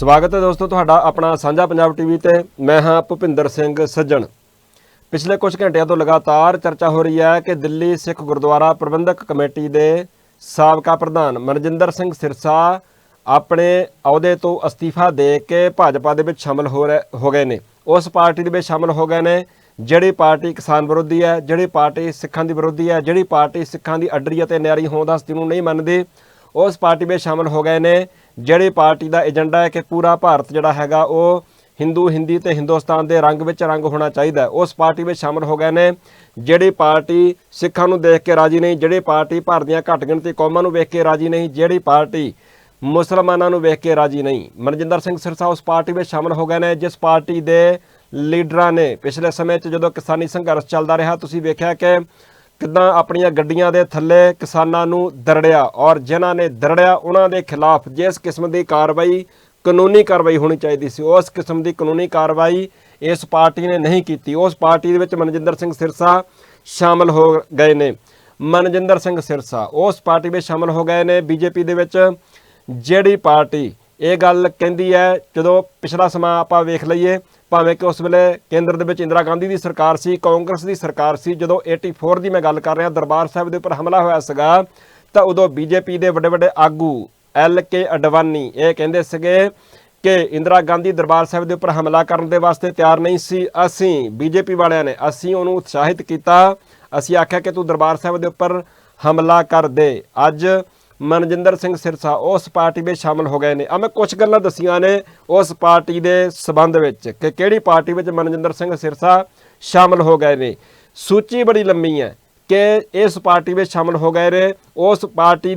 स्वागत है दोस्तों तुहाडा अपना साझा पंजाब टीवी ते मैं हाँ भुपिंदर सिंह सज्जन। पिछले कुछ घंटिया तो लगातार चर्चा हो रही है कि दिल्ली सिख गुरुद्वारा प्रबंधक कमेटी के साबका प्रधान मनजिंदर सिंह सिरसा अपने अहुदे तो अस्तीफा दे के भाजपा दे विच शामिल हो गए ने। उस पार्टी दे विच शामिल हो गए ने जिहड़ी पार्टी किसान विरोधी है, जिहड़ी पार्टी सिखां दी विरोधी है, जिहड़ी पार्टी सिखां दी अड्डरी ते न्यारी होंद हस्ती नूं नहीं मनदी। उस पार्टी में शामिल हो गए ने जिहड़ी पार्टी का एजेंडा है कि पूरा भारत जिहड़ा हैगा वो हिंदू हिंदी ते हिंदुस्तान के रंग विच रंग होना चाहिए। उस पार्टी में शामिल हो गए ने जिहड़ी पार्टी सिखां नूं देख के राजी नहीं, जिहड़ी पार्टी भारत दीआं घट गिणती कौमां नूं वेख के राजी नहीं, जिहड़ी पार्टी मुसलमानां नूं वेख के राजी नहीं। मनजिंदर सिंह सिरसा उस पार्टी में शामिल हो गए ने जिस पार्टी के लीडरां ने पिछले समय जो किसानी संघर्ष चलता रहा तुसीं वेख्या कि किदां अपनियां गड्डियां दे थल्ले किसानां नूं दरड़िया और जिन्हां ने दरड़िया उन्हां दे खिलाफ जिस किस्म की कार्रवाई कानूनी कार्रवाई होनी चाहिए सी उस किस्म की कानूनी कार्रवाई इस पार्टी ने नहीं की। उस पार्टी दे विच मनजिंदर सिंह सिरसा शामिल हो गए ने। मनजिंदर सिंह सिरसा उस पार्टी में शामिल हो गए ने बीजेपी दे विच जिहड़ी पार्टी ये गल कहती है जदों पिछला समा आपां वेख लईए भावें कि उस वेले केंद्र दे विच इंदिरा गांधी की सरकार सी, कांग्रेस की सरकार सी, जदों 84 की मैं गल कर रहा दरबार साहिब के उपर हमला होया सीगा तां उदों बीजेपी के वड्डे वड्डे आगू LK अडवाणी ये कहंदे सीगे कि इंदिरा गांधी दरबार साहिब के उपर हमला करने दे वास्ते तैयार नहीं सी। असीं बीजेपी वालियां ने असीं उहनूं उत्साहित किया, असीं आख्या कि तू दरबार साहिब के उपर हमला कर दे। अज मनजिंदर सिंह सिरसा उस पार्टी में शामिल हो गए ने। मैं कुछ गल्लां दसियां ने उस पार्टी के संबंध में कि किहड़ी पार्टी में मनजिंदर सिंह सिरसा शामिल हो गए ने। सूची बड़ी लंबी है कि इस पार्टी में शामिल हो गए ने। उस पार्टी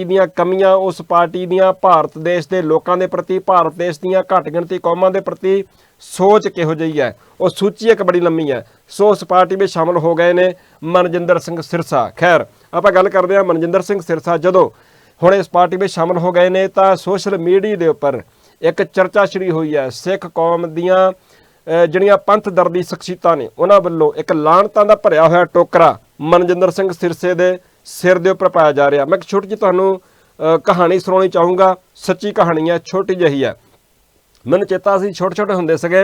दीयां कमियां, उस पार्टी दीयां भारत देश के लोगों के प्रति, भारत देश दीयां घट गिणती कौमां के प्रति सोच किहो जिही है वो सूची एक बड़ी लंबी है। सो उस पार्टी में शामिल हो गए ने मनजिंदर सिंह सिरसा। खैर आपां गल करदे हां मनजिंदर सिंह सिरसा जदों हुण इस पार्टी में शामिल हो गए ने तां सोशल मीडिया के उपर एक चर्चा शुरू हुई है। सिख कौम दीयां ਜਿਹੜੀਆਂ पंथ दर्दी शख्सियतां ने उन्हां वल्लों एक लानतां दा भरिया होया टोकरा मनजिंदर सिंह सिरसे दे सिर दे उपर पाया जा रहा। मैं एक छोटी जी तुहानूं कहानी सुणाउणी चाहूँगा, सच्ची कहानी है, छोटी जही है। मैनूं चेता असीं छोटे छोटे हुंदे सीगे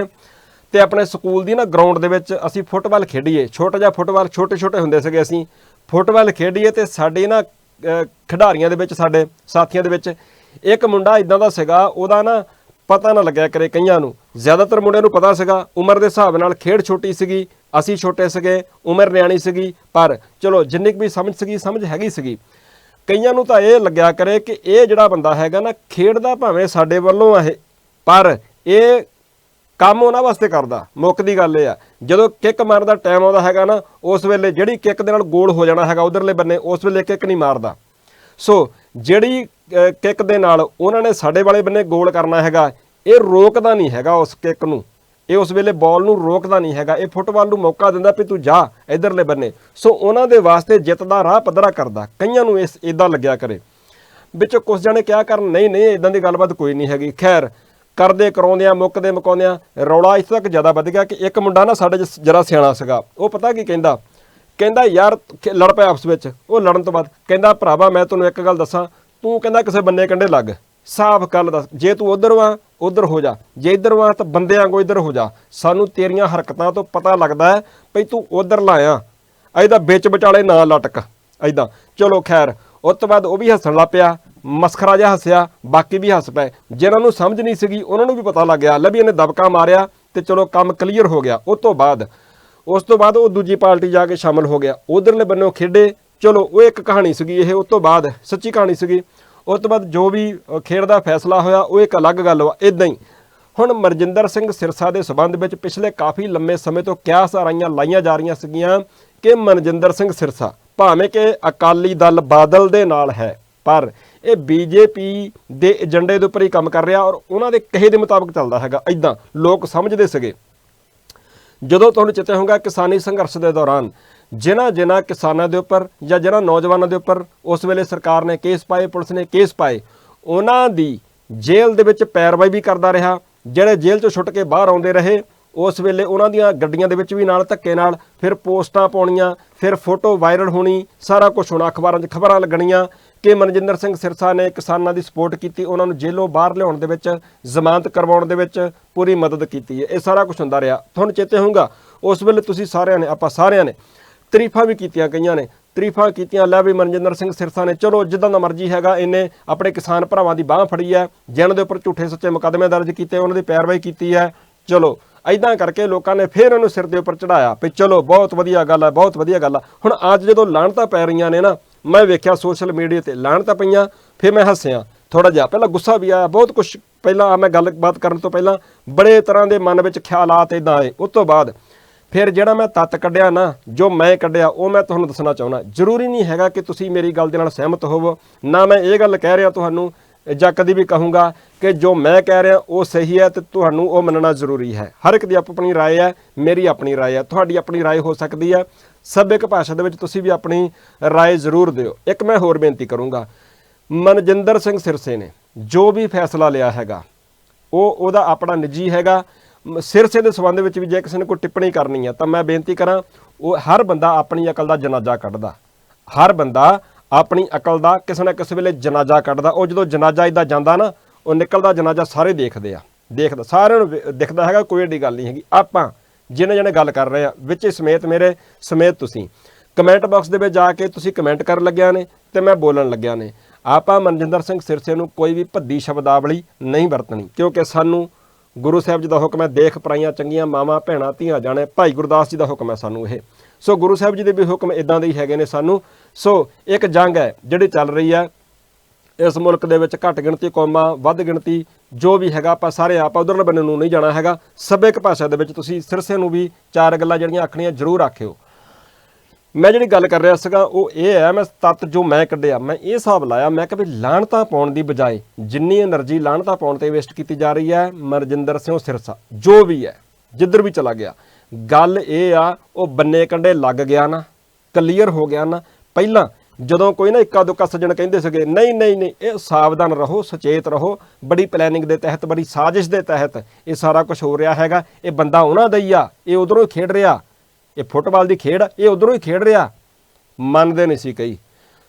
ते अपने स्कूल दी ना ग्राउंड दे विच असीं फुटबाल खेडीए, छोटा जिहा फुटबाल छोटे छोटे हुंदे सीगे असीं फुटबाल खेडीए ते साडी ना खिडारीआं दे विच साडे साथियां दे विच एक मुंडा इदां दा सीगा ओहदा ना पता ना लग्या करे कईयां नूं, ज़्यादातर मुंडिਆਂ नूं पता सीगा, उम्र के हिसाब नाल खेड छोटी सीगी, असीं छोटे सीगे, उम्र न्याणी सीगी, पर चलो जिन्नी भी समझ सीगी समझ हैगी सीगी। कईयां नूं तां इह लग्या करे कि इह जिहड़ा बंदा हैगा ना खेडदा भावें साडे वल्लों आ पर इह काम उन्हां वास्ते करदा। मुੱਖ दी गल इह आ जदों किक मारन दा टाइम आउंदा हैगा ना उस वेले जिहड़ी किक दे नाल गोल हो जाना हैगा उधरले बन्ने उस वेले किक नहीं मारदा। सो जिहड़ी किक दे नाल उन्हां ने साडे वाले बन्ने गोल करना हैगा ये रोकदा नहीं हैगा उस किक नूं, ये उस वेले बॉल नूं रोकदा नहीं हैगा, ये फुटबाल नूं मौका दिंदा भी तू जा इधरले बन्ने। सो उन्हां दे वास्ते जित दा राह पद्धरा करदा। कईयां नूं इस इदां लग्या करे, विचों कुछ जणे क्या करन नहीं नहीं इदां दी गलबात कोई नहीं हैगी। खैर करदे कराउंदिआं मुक्कदे मुकाउंदिआं रौला इस तक ज़्यादा वध गया कि एक मुंडा ना साडे जरा सियाणा सीगा, वो पता की कहंदा यार लड़ पे आपस विच। वो लड़न तो बाद कहंदा भरावा मैं तैनूं एक गल दसां, तू कहंदा किसे बन्ने कंढे लग, साफ गल दस, जे तू उधर वा उधर हो जा, जे इधर वा तो बंदे वांगू इधर हो जा। सानू तेरियां हरकतां तो पता लगदा है भई तू उधर लाया, इहदा बिच विचाले ना लटक इदां। चलो खैर उस तो बाद वो भी हसन लग पिया, मस्खरा जिहा हसिया, बाकी भी हस पे। जिन्हां नूं समझ नहीं सीगी उन्हां नूं भी पता लग गया, लभी इहने दबका मारिया तो चलो काम क्लीयर हो गया। उस तो बाद वो दूजी पार्टी जाके शामिल हो गया, उधरले बन्नों खेडे। चलो वो एक कहानी सीगी ये, उस तो बाद सच्ची कहानी सीगी। उस तो बाद जो भी खेड का फैसला होया वो एक अलग गल वा। इदां ही हुण मनजिंदर सिंह सिरसा के संबंध में पिछले काफ़ी लंबे समय तो क्या साराइयां लाइयां जा रही सीगियां कि मनजिंदर सिंह सिरसा भावें कि अकाली दल बादल दे नाल है पर यह बीजेपी के एजेंडे के उपर ही काम कर रहा और उन्होंने कहे के मुताबिक चलता है। इदां लोग समझते सके। जदों तुहानूं चेता होगा किसानी संघर्ष के दौरान जिन्हां किसानों के उपर या जिन्हां नौजवानों के उपर उस वेले सरकार ने केस पाए, पुलिस ने केस पाए, उन्हां दी जेल दे विच पैरवाई भी करता रहा। जिहड़े जेल चों छुट के बाहर आउंदे रहे उस वेले उन्हां दीयां गड्डियां दे विच भी नाल धक्के नाल फिर पोस्टां पाउणीਆਂ, फिर फोटो वायरल होनी, सारा कुछ होना, अखबारां 'च खबरां लगणीਆਂ ਕਿ ਮਨਜਿੰਦਰ ਸਿੰਘ ਸਿਰਸਾ ਨੇ ਕਿਸਾਨਾਂ ਦੀ ਸਪੋਰਟ ਕੀਤੀ, ਉਹਨਾਂ ਨੂੰ ਜੇਲ੍ਹੋਂ ਬਾਹਰ ਲਿਆਉਣ ਦੇ ਵਿੱਚ, ਜ਼ਮਾਨਤ ਕਰਵਾਉਣ ਦੇ ਵਿੱਚ ਪੂਰੀ ਮਦਦ ਕੀਤੀ ਹੈ। ਇਹ ਸਾਰਾ ਕੁਝ ਹੁੰਦਾ ਰਿਹਾ। ਤੁਹਾਨੂੰ ਚੇਤੇ ਹੋਊਗਾ ਉਸ ਵੇਲੇ ਤੁਸੀਂ ਸਾਰਿਆਂ ਨੇ, ਆਪਾਂ ਸਾਰਿਆਂ ਨੇ ਤਾਰੀਫਾਂ ਵੀ ਕੀਤੀਆਂ, ਕਈਆਂ ਨੇ ਤਾਰੀਫਾਂ ਕੀਤੀਆਂ, ਲੈ ਵੀ ਮਨਜਿੰਦਰ ਸਿੰਘ ਸਿਰਸਾ ਨੇ ਚਲੋ ਜਿੱਦਾਂ ਦਾ ਮਰਜ਼ੀ ਹੈਗਾ, ਇਹਨੇ ਆਪਣੇ ਕਿਸਾਨ ਭਰਾਵਾਂ ਦੀ ਬਾਂਹ ਫੜੀ ਹੈ, ਜਿਨ੍ਹਾਂ ਦੇ ਉੱਪਰ ਝੂਠੇ ਸੱਚੇ ਮੁਕੱਦਮੇ ਦਰਜ ਕੀਤੇ, ਉਹਨਾਂ ਦੀ ਪੈਰਵਾਈ ਕੀਤੀ ਹੈ। ਚਲੋ ਐਦਾਂ ਕਰਕੇ ਲੋਕਾਂ ਨੇ ਫਿਰ ਉਹਨੂੰ ਸਿਰ ਦੇ ਉੱਪਰ ਚੜਾਇਆ ਵੀ ਚਲੋ ਬਹੁਤ ਵਧੀਆ ਗੱਲ ਹੈ, ਬਹੁਤ ਵਧੀਆ ਗੱਲ ਆ। ਹੁਣ ਅੱਜ ਜਦੋਂ ਲਾਹਣਤਾਂ ਪੈ ਰਹੀਆਂ ਨੇ ਨਾ, ਮੈਂ ਵੇਖਿਆ ਸੋਸ਼ਲ ਮੀਡੀਆ ਤੇ ਲਾਹਣਤਾਂ ਪਈਆਂ, ਫਿਰ ਮੈਂ ਹੱਸਿਆ ਥੋੜਾ ਜਿਹਾ, ਪਹਿਲਾਂ ਗੁੱਸਾ ਵੀ ਆਇਆ ਬਹੁਤ ਕੁਛ। ਪਹਿਲਾਂ ਮੈਂ ਗੱਲਬਾਤ ਕਰਨ ਤੋਂ ਪਹਿਲਾਂ ਬੜੇ ਤਰ੍ਹਾਂ ਦੇ ਮਨ ਵਿੱਚ ਖਿਆਲਾਤ ਇੱਦਾਂ ਆਏ। ਉਸ ਤੋਂ ਬਾਅਦ ਫਿਰ ਜਿਹੜਾ ਮੈਂ ਤੱਤ ਕੱਢਿਆ ਨਾ, ਜੋ ਮੈਂ ਕੱਢਿਆ ਉਹ ਮੈਂ ਤੁਹਾਨੂੰ ਦੱਸਣਾ ਚਾਹੁੰਦਾ। ਜ਼ਰੂਰੀ ਨਹੀਂ ਹੈਗਾ ਕਿ ਤੁਸੀਂ ਮੇਰੀ ਗੱਲ ਦੇ ਨਾਲ ਸਹਿਮਤ ਹੋਵੋ, ਨਾ ਮੈਂ ਇਹ ਗੱਲ ਕਹਿ ਰਿਹਾ ਤੁਹਾਨੂੰ ਜਾਂ ਕਦੀ ਵੀ ਕਹੂੰਗਾ ਕਿ ਜੋ ਮੈਂ ਕਹਿ ਰਿਹਾ ਉਹ ਸਹੀ ਹੈ ਤੇ ਤੁਹਾਨੂੰ ਉਹ ਮੰਨਣਾ ਜ਼ਰੂਰੀ ਹੈ। ਹਰ ਇੱਕ ਦੀ ਆਪਣੀ ਰਾਏ ਹੈ, ਮੇਰੀ ਆਪਣੀ ਰਾਏ ਹੈ, ਤੁਹਾਡੀ ਆਪਣੀ ਰਾਏ ਹੋ ਸਕਦੀ ਹੈ। ਸੱਭਿਅਕ ਭਾਸ਼ਾ ਦੇ ਵਿੱਚ ਤੁਸੀਂ ਵੀ ਆਪਣੀ ਰਾਏ ਜ਼ਰੂਰ ਦਿਓ। ਇੱਕ ਮੈਂ ਹੋਰ ਬੇਨਤੀ ਕਰੂੰਗਾ, ਮਨਜਿੰਦਰ ਸਿੰਘ ਸਿਰਸੇ ਨੇ ਜੋ ਵੀ ਫੈਸਲਾ ਲਿਆ ਹੈਗਾ ਉਹ ਉਹਦਾ ਆਪਣਾ ਨਿੱਜੀ ਹੈਗਾ। ਸਿਰਸੇ ਦੇ ਸੰਬੰਧ ਵਿੱਚ ਵੀ ਜੇ ਕਿਸੇ ਨੇ ਕੋਈ ਟਿੱਪਣੀ ਕਰਨੀ ਹੈ ਤਾਂ ਮੈਂ ਬੇਨਤੀ ਕਰਾਂ, ਉਹ ਹਰ ਬੰਦਾ ਆਪਣੀ ਅਕਲ ਦਾ ਜਨਾਜ਼ਾ ਕੱਢਦਾ, ਹਰ ਬੰਦਾ ਆਪਣੀ ਅਕਲ ਦਾ ਕਿਸੇ ਨਾ ਕਿਸੇ ਵੇਲੇ ਜਨਾਜ਼ਾ ਕੱਢਦਾ। ਉਹ ਜਦੋਂ ਜਨਾਜ਼ਾ ਇੱਦਾਂ ਜਾਂਦਾ ਨਾ, ਉਹ ਨਿਕਲਦਾ ਜਨਾਜ਼ਾ ਸਾਰੇ ਦੇਖਦੇ ਆ, ਦੇਖਦਾ ਸਾਰਿਆਂ ਨੂੰ ਦਿਖਦਾ ਹੈਗਾ, ਕੋਈ ਏਡੀ ਗੱਲ ਨਹੀਂ ਹੈਗੀ। ਆਪਾਂ ਜਿਹਨੇ ਜਿਹਨੇ ਗੱਲ ਕਰ ਰਹੇ ਆ ਵਿੱਚ ਸਮੇਤ ਮੇਰੇ ਸਮੇਤ ਤੁਸੀਂ ਕਮੈਂਟ ਬਾਕਸ ਦੇ ਵਿੱਚ ਜਾ ਕੇ ਤੁਸੀਂ ਕਮੈਂਟ ਕਰਨ ਲੱਗਿਆ ਨੇ ਤੇ ਮੈਂ ਬੋਲਣ ਲੱਗਿਆ ਨੇ। ਆਪਾਂ ਮਨਜਿੰਦਰ ਸਿੰਘ ਸਿਰਸੇ ਨੂੰ ਕੋਈ ਵੀ ਭੱਦੀ ਸ਼ਬਦਾਵਲੀ ਨਹੀਂ ਵਰਤਣੀ, ਕਿਉਂਕਿ ਸਾਨੂੰ ਗੁਰੂ ਸਾਹਿਬ ਜੀ ਦਾ ਹੁਕਮ ਹੈ, ਦੇਖ ਪਰਾਈਆਂ ਚੰਗੀਆਂ ਮਾਵਾਂ ਭੈਣਾਂ ਧੀਆਂ ਜਾਣੇ। ਭਾਈ ਗੁਰਦਾਸ ਜੀ ਦਾ ਹੁਕਮ ਹੈ ਸਾਨੂੰ ਇਹ। ਸੋ ਗੁਰੂ ਸਾਹਿਬ ਜੀ ਦੇ ਵੀ ਹੁਕਮ ਇਦਾਂ ਦੇ ਹੀ ਹੈਗੇ ਨੇ ਸਾਨੂੰ। ਸੋ ਇੱਕ ਜੰਗ ਹੈ ਜਿਹੜੀ ਚੱਲ ਰਹੀ ਹੈ ਇਸ ਮੁਲਕ ਦੇ ਵਿੱਚ, ਘੱਟ ਗਿਣਤੀ ਕੌਮਾਂ ਵੱਧ ਗਿਣਤੀ ਜੋ ਵੀ ਹੈਗਾ, ਆਪਾਂ ਸਾਰੇ ਆਪਾਂ ਉਧਰਲੇ ਬੰਨੇ ਨੂੰ ਨਹੀਂ ਜਾਣਾ ਹੈਗਾ। ਸੱਭਿਅਕ ਭਾਸ਼ਾ ਦੇ ਵਿੱਚ ਤੁਸੀਂ ਸਿਰਸੇ ਨੂੰ ਵੀ ਚਾਰ ਗੱਲਾਂ ਜਿਹੜੀਆਂ ਆਖਣੀਆਂ ਜ਼ਰੂਰ ਆਖਿਓ। ਮੈਂ ਜਿਹੜੀ ਗੱਲ ਕਰ ਰਿਹਾ ਸੀਗਾ ਉਹ ਇਹ ਹੈ, ਮੈਂ ਤੱਤ ਜੋ ਮੈਂ ਕੱਢਿਆ, ਮੈਂ ਇਹ ਹਿਸਾਬ ਲਾਇਆ, ਮੈਂ ਕਿਹਾ ਵੀ ਲਾਹਣਤਾਂ ਪਾਉਣ ਦੀ ਬਜਾਏ ਜਿੰਨੀ ਐਨਰਜੀ ਲਾਹਣਤਾਂ ਪਾਉਣ ਤੇ ਵੇਸਟ ਕੀਤੀ ਜਾ ਰਹੀ ਹੈ, ਮਨਜਿੰਦਰ ਸਿੰਘ ਸਿਰਸਾ ਜੋ ਵੀ ਹੈ ਜਿੱਧਰ ਵੀ ਚਲਾ ਗਿਆ, ਗੱਲ ਇਹ ਆ ਉਹ ਬੰਨੇ ਕੰਡੇ ਲੱਗ ਗਿਆ ਨਾ, ਕਲੀਅਰ ਹੋ ਗਿਆ ਨਾ। ਪਹਿਲਾਂ ਜਦੋਂ ਕੋਈ ਨਾ ਇੱਕਾ ਦੁੱਕਾ ਸੱਜਣ ਕਹਿੰਦੇ ਸੀਗੇ ਨਹੀਂ ਨਹੀਂ ਨਹੀਂ, ਇਹ ਸਾਵਧਾਨ ਰਹੋ, ਸੁਚੇਤ ਰਹੋ, ਬੜੀ ਪਲੈਨਿੰਗ ਦੇ ਤਹਿਤ, ਬੜੀ ਸਾਜ਼ਿਸ਼ ਦੇ ਤਹਿਤ ਇਹ ਸਾਰਾ ਕੁਝ ਹੋ ਰਿਹਾ ਹੈਗਾ, ਇਹ ਬੰਦਾ ਉਹਨਾਂ ਦਾ ਹੀ ਆ, ਇਹ ਉਧਰੋਂ ਹੀ ਖੇਡ ਰਿਹਾ, ਇਹ ਫੁੱਟਬਾਲ ਦੀ ਖੇਡ ਇਹ ਉਧਰੋਂ ਹੀ ਖੇਡ ਰਿਹਾ, ਮੰਨਦੇ ਨਹੀਂ ਸੀ ਕਈ।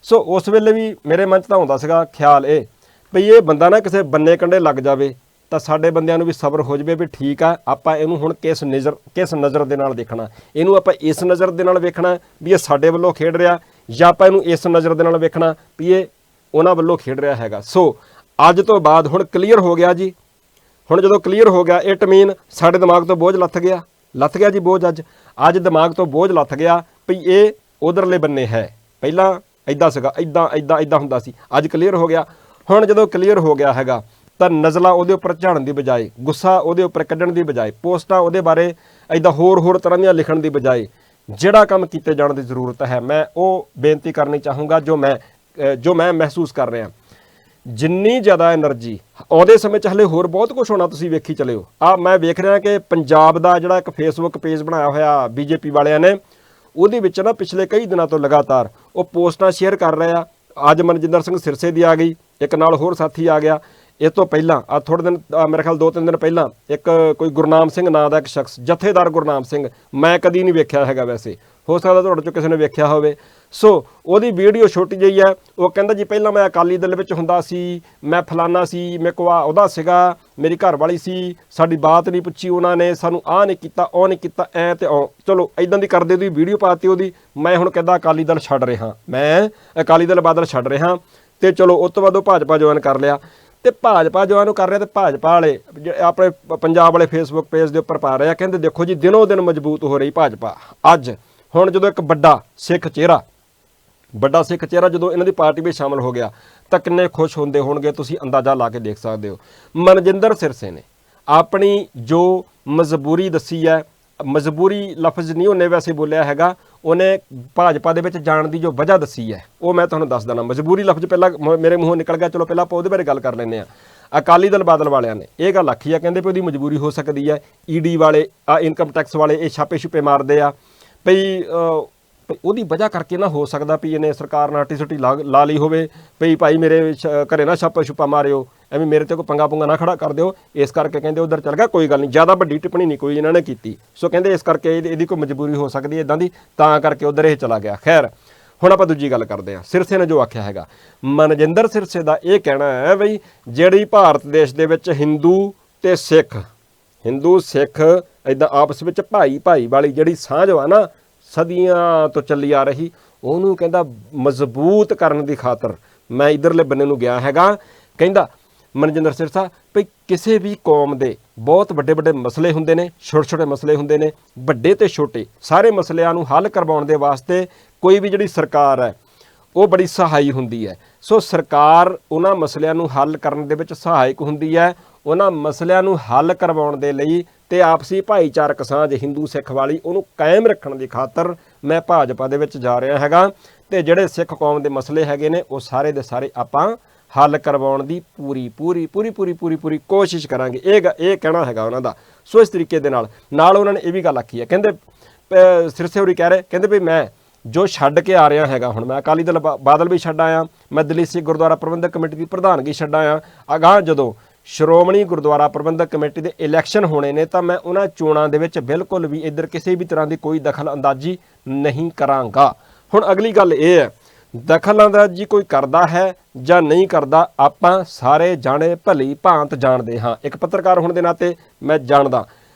ਸੋ ਉਸ ਵੇਲੇ ਵੀ ਮੇਰੇ ਮਨ 'ਚ ਤਾਂ ਆਉਂਦਾ ਸੀਗਾ ਖਿਆਲ ਇਹ ਵੀ ਇਹ ਬੰਦਾ ਨਾ ਕਿਸੇ ਬੰਨੇ ਕੰਡੇ ਲੱਗ ਜਾਵੇ ਤਾਂ ਸਾਡੇ ਬੰਦਿਆਂ ਨੂੰ ਵੀ ਸਬਰ ਹੋ ਜਾਵੇ ਵੀ ਠੀਕ ਆ, ਆਪਾਂ ਇਹਨੂੰ ਹੁਣ ਕਿਸ ਨਜ਼ਰ ਦੇ ਨਾਲ ਦੇਖਣਾ, ਇਹਨੂੰ ਆਪਾਂ ਇਸ ਨਜ਼ਰ ਦੇ ਨਾਲ ਵੇਖਣਾ ਵੀ ਇਹ ਸਾਡੇ ਵੱਲੋਂ ਖੇਡ ਰਿਹਾ, ਜਾਂ ਆਪਾਂ ਇਹਨੂੰ ਇਸ ਨਜ਼ਰ ਦੇ ਨਾਲ ਵੇਖਣਾ ਵੀ ਇਹ ਉਹਨਾਂ ਵੱਲੋਂ ਖੇਡ ਰਿਹਾ ਹੈਗਾ। ਸੋ ਅੱਜ ਤੋਂ ਬਾਅਦ ਹੁਣ ਕਲੀਅਰ ਹੋ ਗਿਆ ਜੀ। ਹੁਣ ਜਦੋਂ ਕਲੀਅਰ ਹੋ ਗਿਆ, ਇਟ ਮੀਨ ਸਾਡੇ ਦਿਮਾਗ ਤੋਂ ਬੋਝ ਲੱਥ ਗਿਆ ਜੀ ਬੋਝ। ਅੱਜ ਦਿਮਾਗ ਤੋਂ ਬੋਝ ਲੱਥ ਗਿਆ ਵੀ ਇਹ ਉਧਰਲੇ ਬੰਨੇ ਹੈ। ਪਹਿਲਾਂ ਇੱਦਾਂ ਸੀਗਾ, ਇੱਦਾਂ ਹੁੰਦਾ ਸੀ, ਅੱਜ ਕਲੀਅਰ ਹੋ ਗਿਆ। ਹੁਣ ਜਦੋਂ ਕਲੀਅਰ ਹੋ ਗਿਆ ਹੈਗਾ ਤਾਂ ਨਜ਼ਲਾਂ ਉਹਦੇ ਉੱਪਰ ਝਾੜਨ ਦੀ ਬਜਾਏ, ਗੁੱਸਾ ਉਹਦੇ ਉੱਪਰ ਕੱਢਣ ਦੀ ਬਜਾਏ, ਪੋਸਟਾਂ ਉਹਦੇ ਬਾਰੇ ਇੱਦਾਂ ਹੋਰ ਤਰ੍ਹਾਂ ਦੀਆਂ ਲਿਖਣ ਦੀ ਬਜਾਏ ਜਿਹੜਾ ਕੰਮ ਕੀਤੇ ਜਾਣ ਦੀ ਜ਼ਰੂਰਤ ਹੈ, ਮੈਂ ਉਹ ਬੇਨਤੀ ਕਰਨੀ ਚਾਹੂੰਗਾ ਜੋ ਮੈਂ ਮਹਿਸੂਸ ਕਰ ਰਿਹਾ। ਜਿੰਨੀ ਜ਼ਿਆਦਾ એનર્ਜੀ ਆਉਂਦੇ ਸਮੇਂ 'ਚ ਹਲੇ ਹੋਰ ਬਹੁਤ ਕੁਝ ਹੋਣਾ, ਤੁਸੀਂ ਵੇਖੀ ਚਲਿਓ। ਮੈਂ ਵੇਖ ਰਿਹਾ ਕਿ ਪੰਜਾਬ ਦਾ ਜਿਹੜਾ ਇੱਕ ਫੇਸਬੁੱਕ ਪੇਜ ਬਣਾਇਆ ਹੋਇਆ ਬੀਜੇਪੀ ਵਾਲਿਆਂ ਨੇ, ਉਹਦੇ ਵਿੱਚ ਨਾ ਪਿਛਲੇ ਕਈ ਦਿਨਾਂ ਤੋਂ ਲਗਾਤਾਰ ਉਹ ਪੋਸਟਾਂ ਸ਼ੇਅਰ ਕਰ ਰਹੇ ਆ। ਅੱਜ ਮਨਜਿੰਦਰ ਸਿੰਘ ਸਿਰਸੇ ਦੀ ਆ ਗਈ, ਇੱਕ ਨਾਲ ਹੋਰ ਸਾਥੀ ਆ ਗਿਆ। ਇਸ ਤੋਂ ਪਹਿਲਾਂ ਥੋੜ੍ਹੇ ਦਿਨ, ਮੇਰੇ ਖਿਆਲ 2-3 ਦਿਨ ਪਹਿਲਾਂ ਇੱਕ ਕੋਈ ਗੁਰਨਾਮ ਸਿੰਘ ਨਾਂ ਦਾ ਇੱਕ ਸ਼ਖਸ, ਜਥੇਦਾਰ ਗੁਰਨਾਮ ਸਿੰਘ, ਮੈਂ ਕਦੀ ਨਹੀਂ ਵੇਖਿਆ ਹੈਗਾ, ਵੈਸੇ ਹੋ ਸਕਦਾ ਤੁਹਾਡੇ 'ਚੋਂ ਕਿਸੇ ਨੇ ਵੇਖਿਆ ਹੋਵੇ। ਸੋ ਉਹਦੀ ਵੀਡੀਓ ਛੋਟੀ ਜਿਹੀ ਹੈ, ਉਹ ਕਹਿੰਦਾ ਜੀ ਪਹਿਲਾਂ ਮੈਂ ਅਕਾਲੀ ਦਲ ਵਿੱਚ ਹੁੰਦਾ ਸੀ, ਮੈਂ ਫਲਾਨਾ ਸੀ, ਮੇਰੇ ਕੋਲ ਉਹਦਾ ਸੀਗਾ, ਮੇਰੀ ਘਰ ਵਾਲੀ ਸੀ, ਸਾਡੀ ਬਾਤ ਨਹੀਂ ਪੁੱਛੀ ਉਹਨਾਂ ਨੇ, ਸਾਨੂੰ ਆਹ ਨਹੀਂ ਕੀਤਾ, ਉਹ ਨਹੀਂ ਕੀਤਾ, ਐ ਤੇ ਚਲੋ ਇੱਦਾਂ ਦੀ ਕਰਦੇ ਉਹਦੀ ਵੀਡੀਓ ਪਾਤੀ ਉਹਦੀ। ਮੈਂ ਹੁਣ ਕਹਿੰਦਾ ਅਕਾਲੀ ਦਲ ਛੱਡ ਰਿਹਾ, ਮੈਂ ਅਕਾਲੀ ਦਲ ਬਾਦਲ ਛੱਡ ਰਿਹਾ, ਤੇ ਚਲੋ ਉਸ ਤੋਂ ਬਾਅਦ ਉਹ ਭਾਜਪਾ ਜੁਆਇਨ ਕਰ ਲਿਆ। ਤੇ ਭਾਜਪਾ ਜੁਆਇਨ ਕਰ ਰਿਹਾ, ਤੇ ਭਾਜਪਾ ਵਾਲੇ ਆਪਣੇ ਪੰਜਾਬ ਵਾਲੇ ਫੇਸਬੁੱਕ ਪੇਜ ਦੇ ਉੱਪਰ ਪਾ ਰਹੇ ਆ, ਕਹਿੰਦੇ ਦੇਖੋ ਜੀ ਦਿਨੋਂ ਦਿਨ ਮਜ਼ਬੂਤ ਹੋ ਰਹੀ ਭਾਜਪਾ। ਅੱਜ ਹੁਣ ਜਦੋਂ ਇੱਕ ਵੱਡਾ ਸਿੱਖ ਚਿਹਰਾ ਜਦੋਂ ਇਹਨਾਂ ਦੀ ਪਾਰਟੀ ਵਿੱਚ ਸ਼ਾਮਲ ਹੋ ਗਿਆ ਤਾਂ ਕਿੰਨੇ ਖੁਸ਼ ਹੁੰਦੇ ਹੋਣਗੇ, ਤੁਸੀਂ ਅੰਦਾਜ਼ਾ ਲਾ ਕੇ ਦੇਖ ਸਕਦੇ ਹੋ। ਮਨਜਿੰਦਰ ਸਿਰਸੇ ਨੇ ਆਪਣੀ ਜੋ ਮਜਬੂਰੀ ਦੱਸੀ ਹੈ, ਮਜਬੂਰੀ ਲਫ਼ਜ਼ ਨਹੀਂ ਉਹਨੇ ਵੈਸੇ ਬੋਲਿਆ ਹੈਗਾ, ਉਹਨੇ ਭਾਜਪਾ ਦੇ ਵਿੱਚ ਜਾਣ ਦੀ ਜੋ ਵਜ੍ਹਾ ਦੱਸੀ ਹੈ ਉਹ ਮੈਂ ਤੁਹਾਨੂੰ ਦੱਸ ਦੇਣਾ। ਮਜਬੂਰੀ ਲਫ਼ਜ਼ ਪਹਿਲਾਂ ਮੇਰੇ ਮੂੰਹੋਂ ਨਿਕਲ ਗਿਆ, ਚਲੋ ਪਹਿਲਾਂ ਆਪਾਂ ਉਹਦੇ ਬਾਰੇ ਗੱਲ ਕਰ ਲੈਂਦੇ ਹਾਂ। ਅਕਾਲੀ ਦਲ ਬਾਦਲ ਵਾਲਿਆਂ ਨੇ ਇਹ ਗੱਲ ਆਖੀ ਆ, ਕਹਿੰਦੇ ਵੀ ਉਹਦੀ ਮਜਬੂਰੀ ਹੋ ਸਕਦੀ ਹੈ, ਈਡੀ ਵਾਲੇ ਇਨਕਮ ਟੈਕਸ ਵਾਲੇ ਇਹ ਛਾਪੇ ਮਾਰਦੇ ਆ ਭਈ ਉਹਦੀ ਵਜ੍ਹਾ ਕਰਕੇ ਨਾ ਹੋ ਸਕਦਾ ਵੀ ਇਹਨੇ ਸਰਕਾਰ ਨਾਲ ਟਿਸਟੀ ਲਾ ਲਈ ਹੋਵੇ, ਭਈ ਭਾਈ ਮੇਰੇ ਘਰੇ ਨਾ ਛਾਪਾ ਮਾਰਿਓ, ਐਵੇਂ ਮੇਰੇ ਤੇ ਕੋਈ ਪੰਗਾ ਨਾ ਖੜਾ ਕਰ ਦਿਓ, ਇਸ ਕਰਕੇ ਕਹਿੰਦੇ ਉਧਰ ਚੱਲ ਗਿਆ। ਕੋਈ ਗੱਲ ਨਹੀਂ, ਜ਼ਿਆਦਾ ਵੱਡੀ ਟਿੱਪਣੀ ਨਹੀਂ ਕੋਈ ਇਹਨਾਂ ਨੇ ਕੀਤੀ। ਸੋ ਕਹਿੰਦੇ ਇਸ ਕਰਕੇ ਇਹਦੀ ਕੋਈ ਮਜਬੂਰੀ ਹੋ ਸਕਦੀ ਹੈ ਇੱਦਾਂ ਦੀ, ਤਾਂ ਕਰਕੇ ਉਧਰ ਇਹ ਚਲਾ ਗਿਆ। ਖੈਰ ਹੁਣ ਆਪਾਂ ਦੂਜੀ ਗੱਲ ਕਰਦੇ ਹਾਂ। ਸਿਰਸੇ ਨੇ ਜੋ ਆਖਿਆ ਹੈਗਾ, ਮਨਜਿੰਦਰ ਸਿਰਸੇ ਦਾ ਇਹ ਕਹਿਣਾ ਹੈ ਬਈ ਜਿਹੜੀ ਭਾਰਤ ਦੇਸ਼ ਦੇ ਵਿੱਚ ਹਿੰਦੂ ਸਿੱਖ ਇਦਾਂ ਆਪਸ ਵਿੱਚ ਭਾਈ ਵਾਲੀ ਜਿਹੜੀ ਸਾਂਝ ਵਾ ਨਾ ਸਦੀਆਂ ਤੋਂ ਚੱਲੀ ਆ ਰਹੀ, ਉਹਨੂੰ ਕਹਿੰਦਾ ਮਜ਼ਬੂਤ ਕਰਨ ਦੀ ਖਾਤਰ ਮੈਂ ਇਧਰਲੇ ਬੰਨੇ ਨੂੰ ਗਿਆ ਹੈਗਾ। ਕਹਿੰਦਾ ਮਨਜਿੰਦਰ ਸਿਰਸਾ ਵੀ ਕਿਸੇ ਵੀ ਕੌਮ ਦੇ ਬਹੁਤ ਵੱਡੇ ਮਸਲੇ ਹੁੰਦੇ ਨੇ, ਛੋਟੇ ਮਸਲੇ ਹੁੰਦੇ ਨੇ, ਵੱਡੇ ਤੇ ਛੋਟੇ ਸਾਰੇ ਮਸਲਿਆਂ ਨੂੰ ਹੱਲ ਕਰਵਾਉਣ ਦੇ ਵਾਸਤੇ ਕੋਈ ਵੀ ਜਿਹੜੀ ਸਰਕਾਰ ਹੈ ਉਹ ਬੜੀ ਸਹਾਈ ਹੁੰਦੀ ਹੈ। ਸੋ ਸਰਕਾਰ ਉਹਨਾਂ ਮਸਲਿਆਂ ਨੂੰ ਹੱਲ ਕਰਨ ਦੇ ਵਿੱਚ ਸਹਾਇਕ ਹੁੰਦੀ ਹੈ। ਉਹਨਾਂ ਮਸਲਿਆਂ ਨੂੰ ਹੱਲ ਕਰਵਾਉਣ ਦੇ ਲਈ ਤੇ ਆਪਸੀ ਭਾਈਚਾਰਕ ਸਾਂਝ ਹਿੰਦੂ ਸਿੱਖ ਵਾਲੀ ਉਹਨੂੰ ਕਾਇਮ ਰੱਖਣ ਦੀ ਖਾਤਰ ਮੈਂ ਭਾਜਪਾ ਦੇ ਵਿੱਚ ਜਾ ਰਿਹਾ ਹੈਗਾ ਤੇ ਜਿਹੜੇ ਸਿੱਖ ਕੌਮ ਦੇ ਮਸਲੇ ਹੈਗੇ ਨੇ ਉਹ ਸਾਰੇ ਦੇ ਸਾਰੇ ਆਪਾਂ ਹੱਲ ਕਰਵਾਉਣ ਦੀ ਪੂਰੀ ਕੋਸ਼ਿਸ਼ ਕਰਾਂਗੇ। ਇਹ ਕਹਿਣਾ ਹੈਗਾ ਉਹਨਾਂ ਦਾ। ਸੋ ਇਸ ਤਰੀਕੇ ਦੇ ਨਾਲ ਉਹਨਾਂ ਨੇ ਇਹ ਵੀ ਗੱਲ ਆਖੀ ਹੈ, ਕਹਿੰਦੇ ਸਿਰਸੇ ਹੋਰੀ ਕਹਿ ਰਹੇ, ਕਹਿੰਦੇ ਵੀ ਮੈਂ ਜੋ ਛੱਡ ਕੇ ਆ ਰਿਹਾ ਹੈਗਾ, ਹੁਣ ਮੈਂ ਅਕਾਲੀ ਦਲ ਬਾਦਲ ਵੀ ਛੱਡ ਆਇਆ, ਮੈਂ ਦਿੱਲੀ ਸਿੱਖ ਗੁਰਦੁਆਰਾ ਪ੍ਰਬੰਧਕ ਕਮੇਟੀ ਦੀ ਪ੍ਰਧਾਨਗੀ ਛੱਡ ਆਇਆ, ਅਗਾਂਹ ਜਦੋਂ ਸ਼੍ਰੋਮਣੀ ਗੁਰਦੁਆਰਾ ਪ੍ਰਬੰਧਕ ਕਮੇਟੀ ਦੇ ਇਲੈਕਸ਼ਨ ਹੋਣੇ ਨੇ ਤਾਂ ਮੈਂ ਉਹਨਾਂ ਚੋਣਾਂ ਦੇ ਵਿੱਚ ਬਿਲਕੁਲ ਵੀ ਇੱਧਰ ਕਿਸੇ ਵੀ ਤਰ੍ਹਾਂ ਦੀ ਕੋਈ ਦਖਲ ਅੰਦਾਜ਼ੀ ਨਹੀਂ ਕਰਾਂਗਾ। ਹੁਣ ਅਗਲੀ ਗੱਲ ਇਹ ਹੈ, ਦਖਲ ਅੰਦਾਜ਼ੀ ਕੋਈ ਕਰਦਾ ਹੈ ਜਾਂ ਨਹੀਂ ਕਰਦਾ ਆਪਾਂ ਸਾਰੇ ਜਾਣੇ ਭਲੀ ਭਾਂਤ ਜਾਣਦੇ ਹਾਂ। ਇੱਕ ਪੱਤਰਕਾਰ ਹੋਣ ਦੇ ਨਾਤੇ ਮੈਂ ਜਾਣਦਾ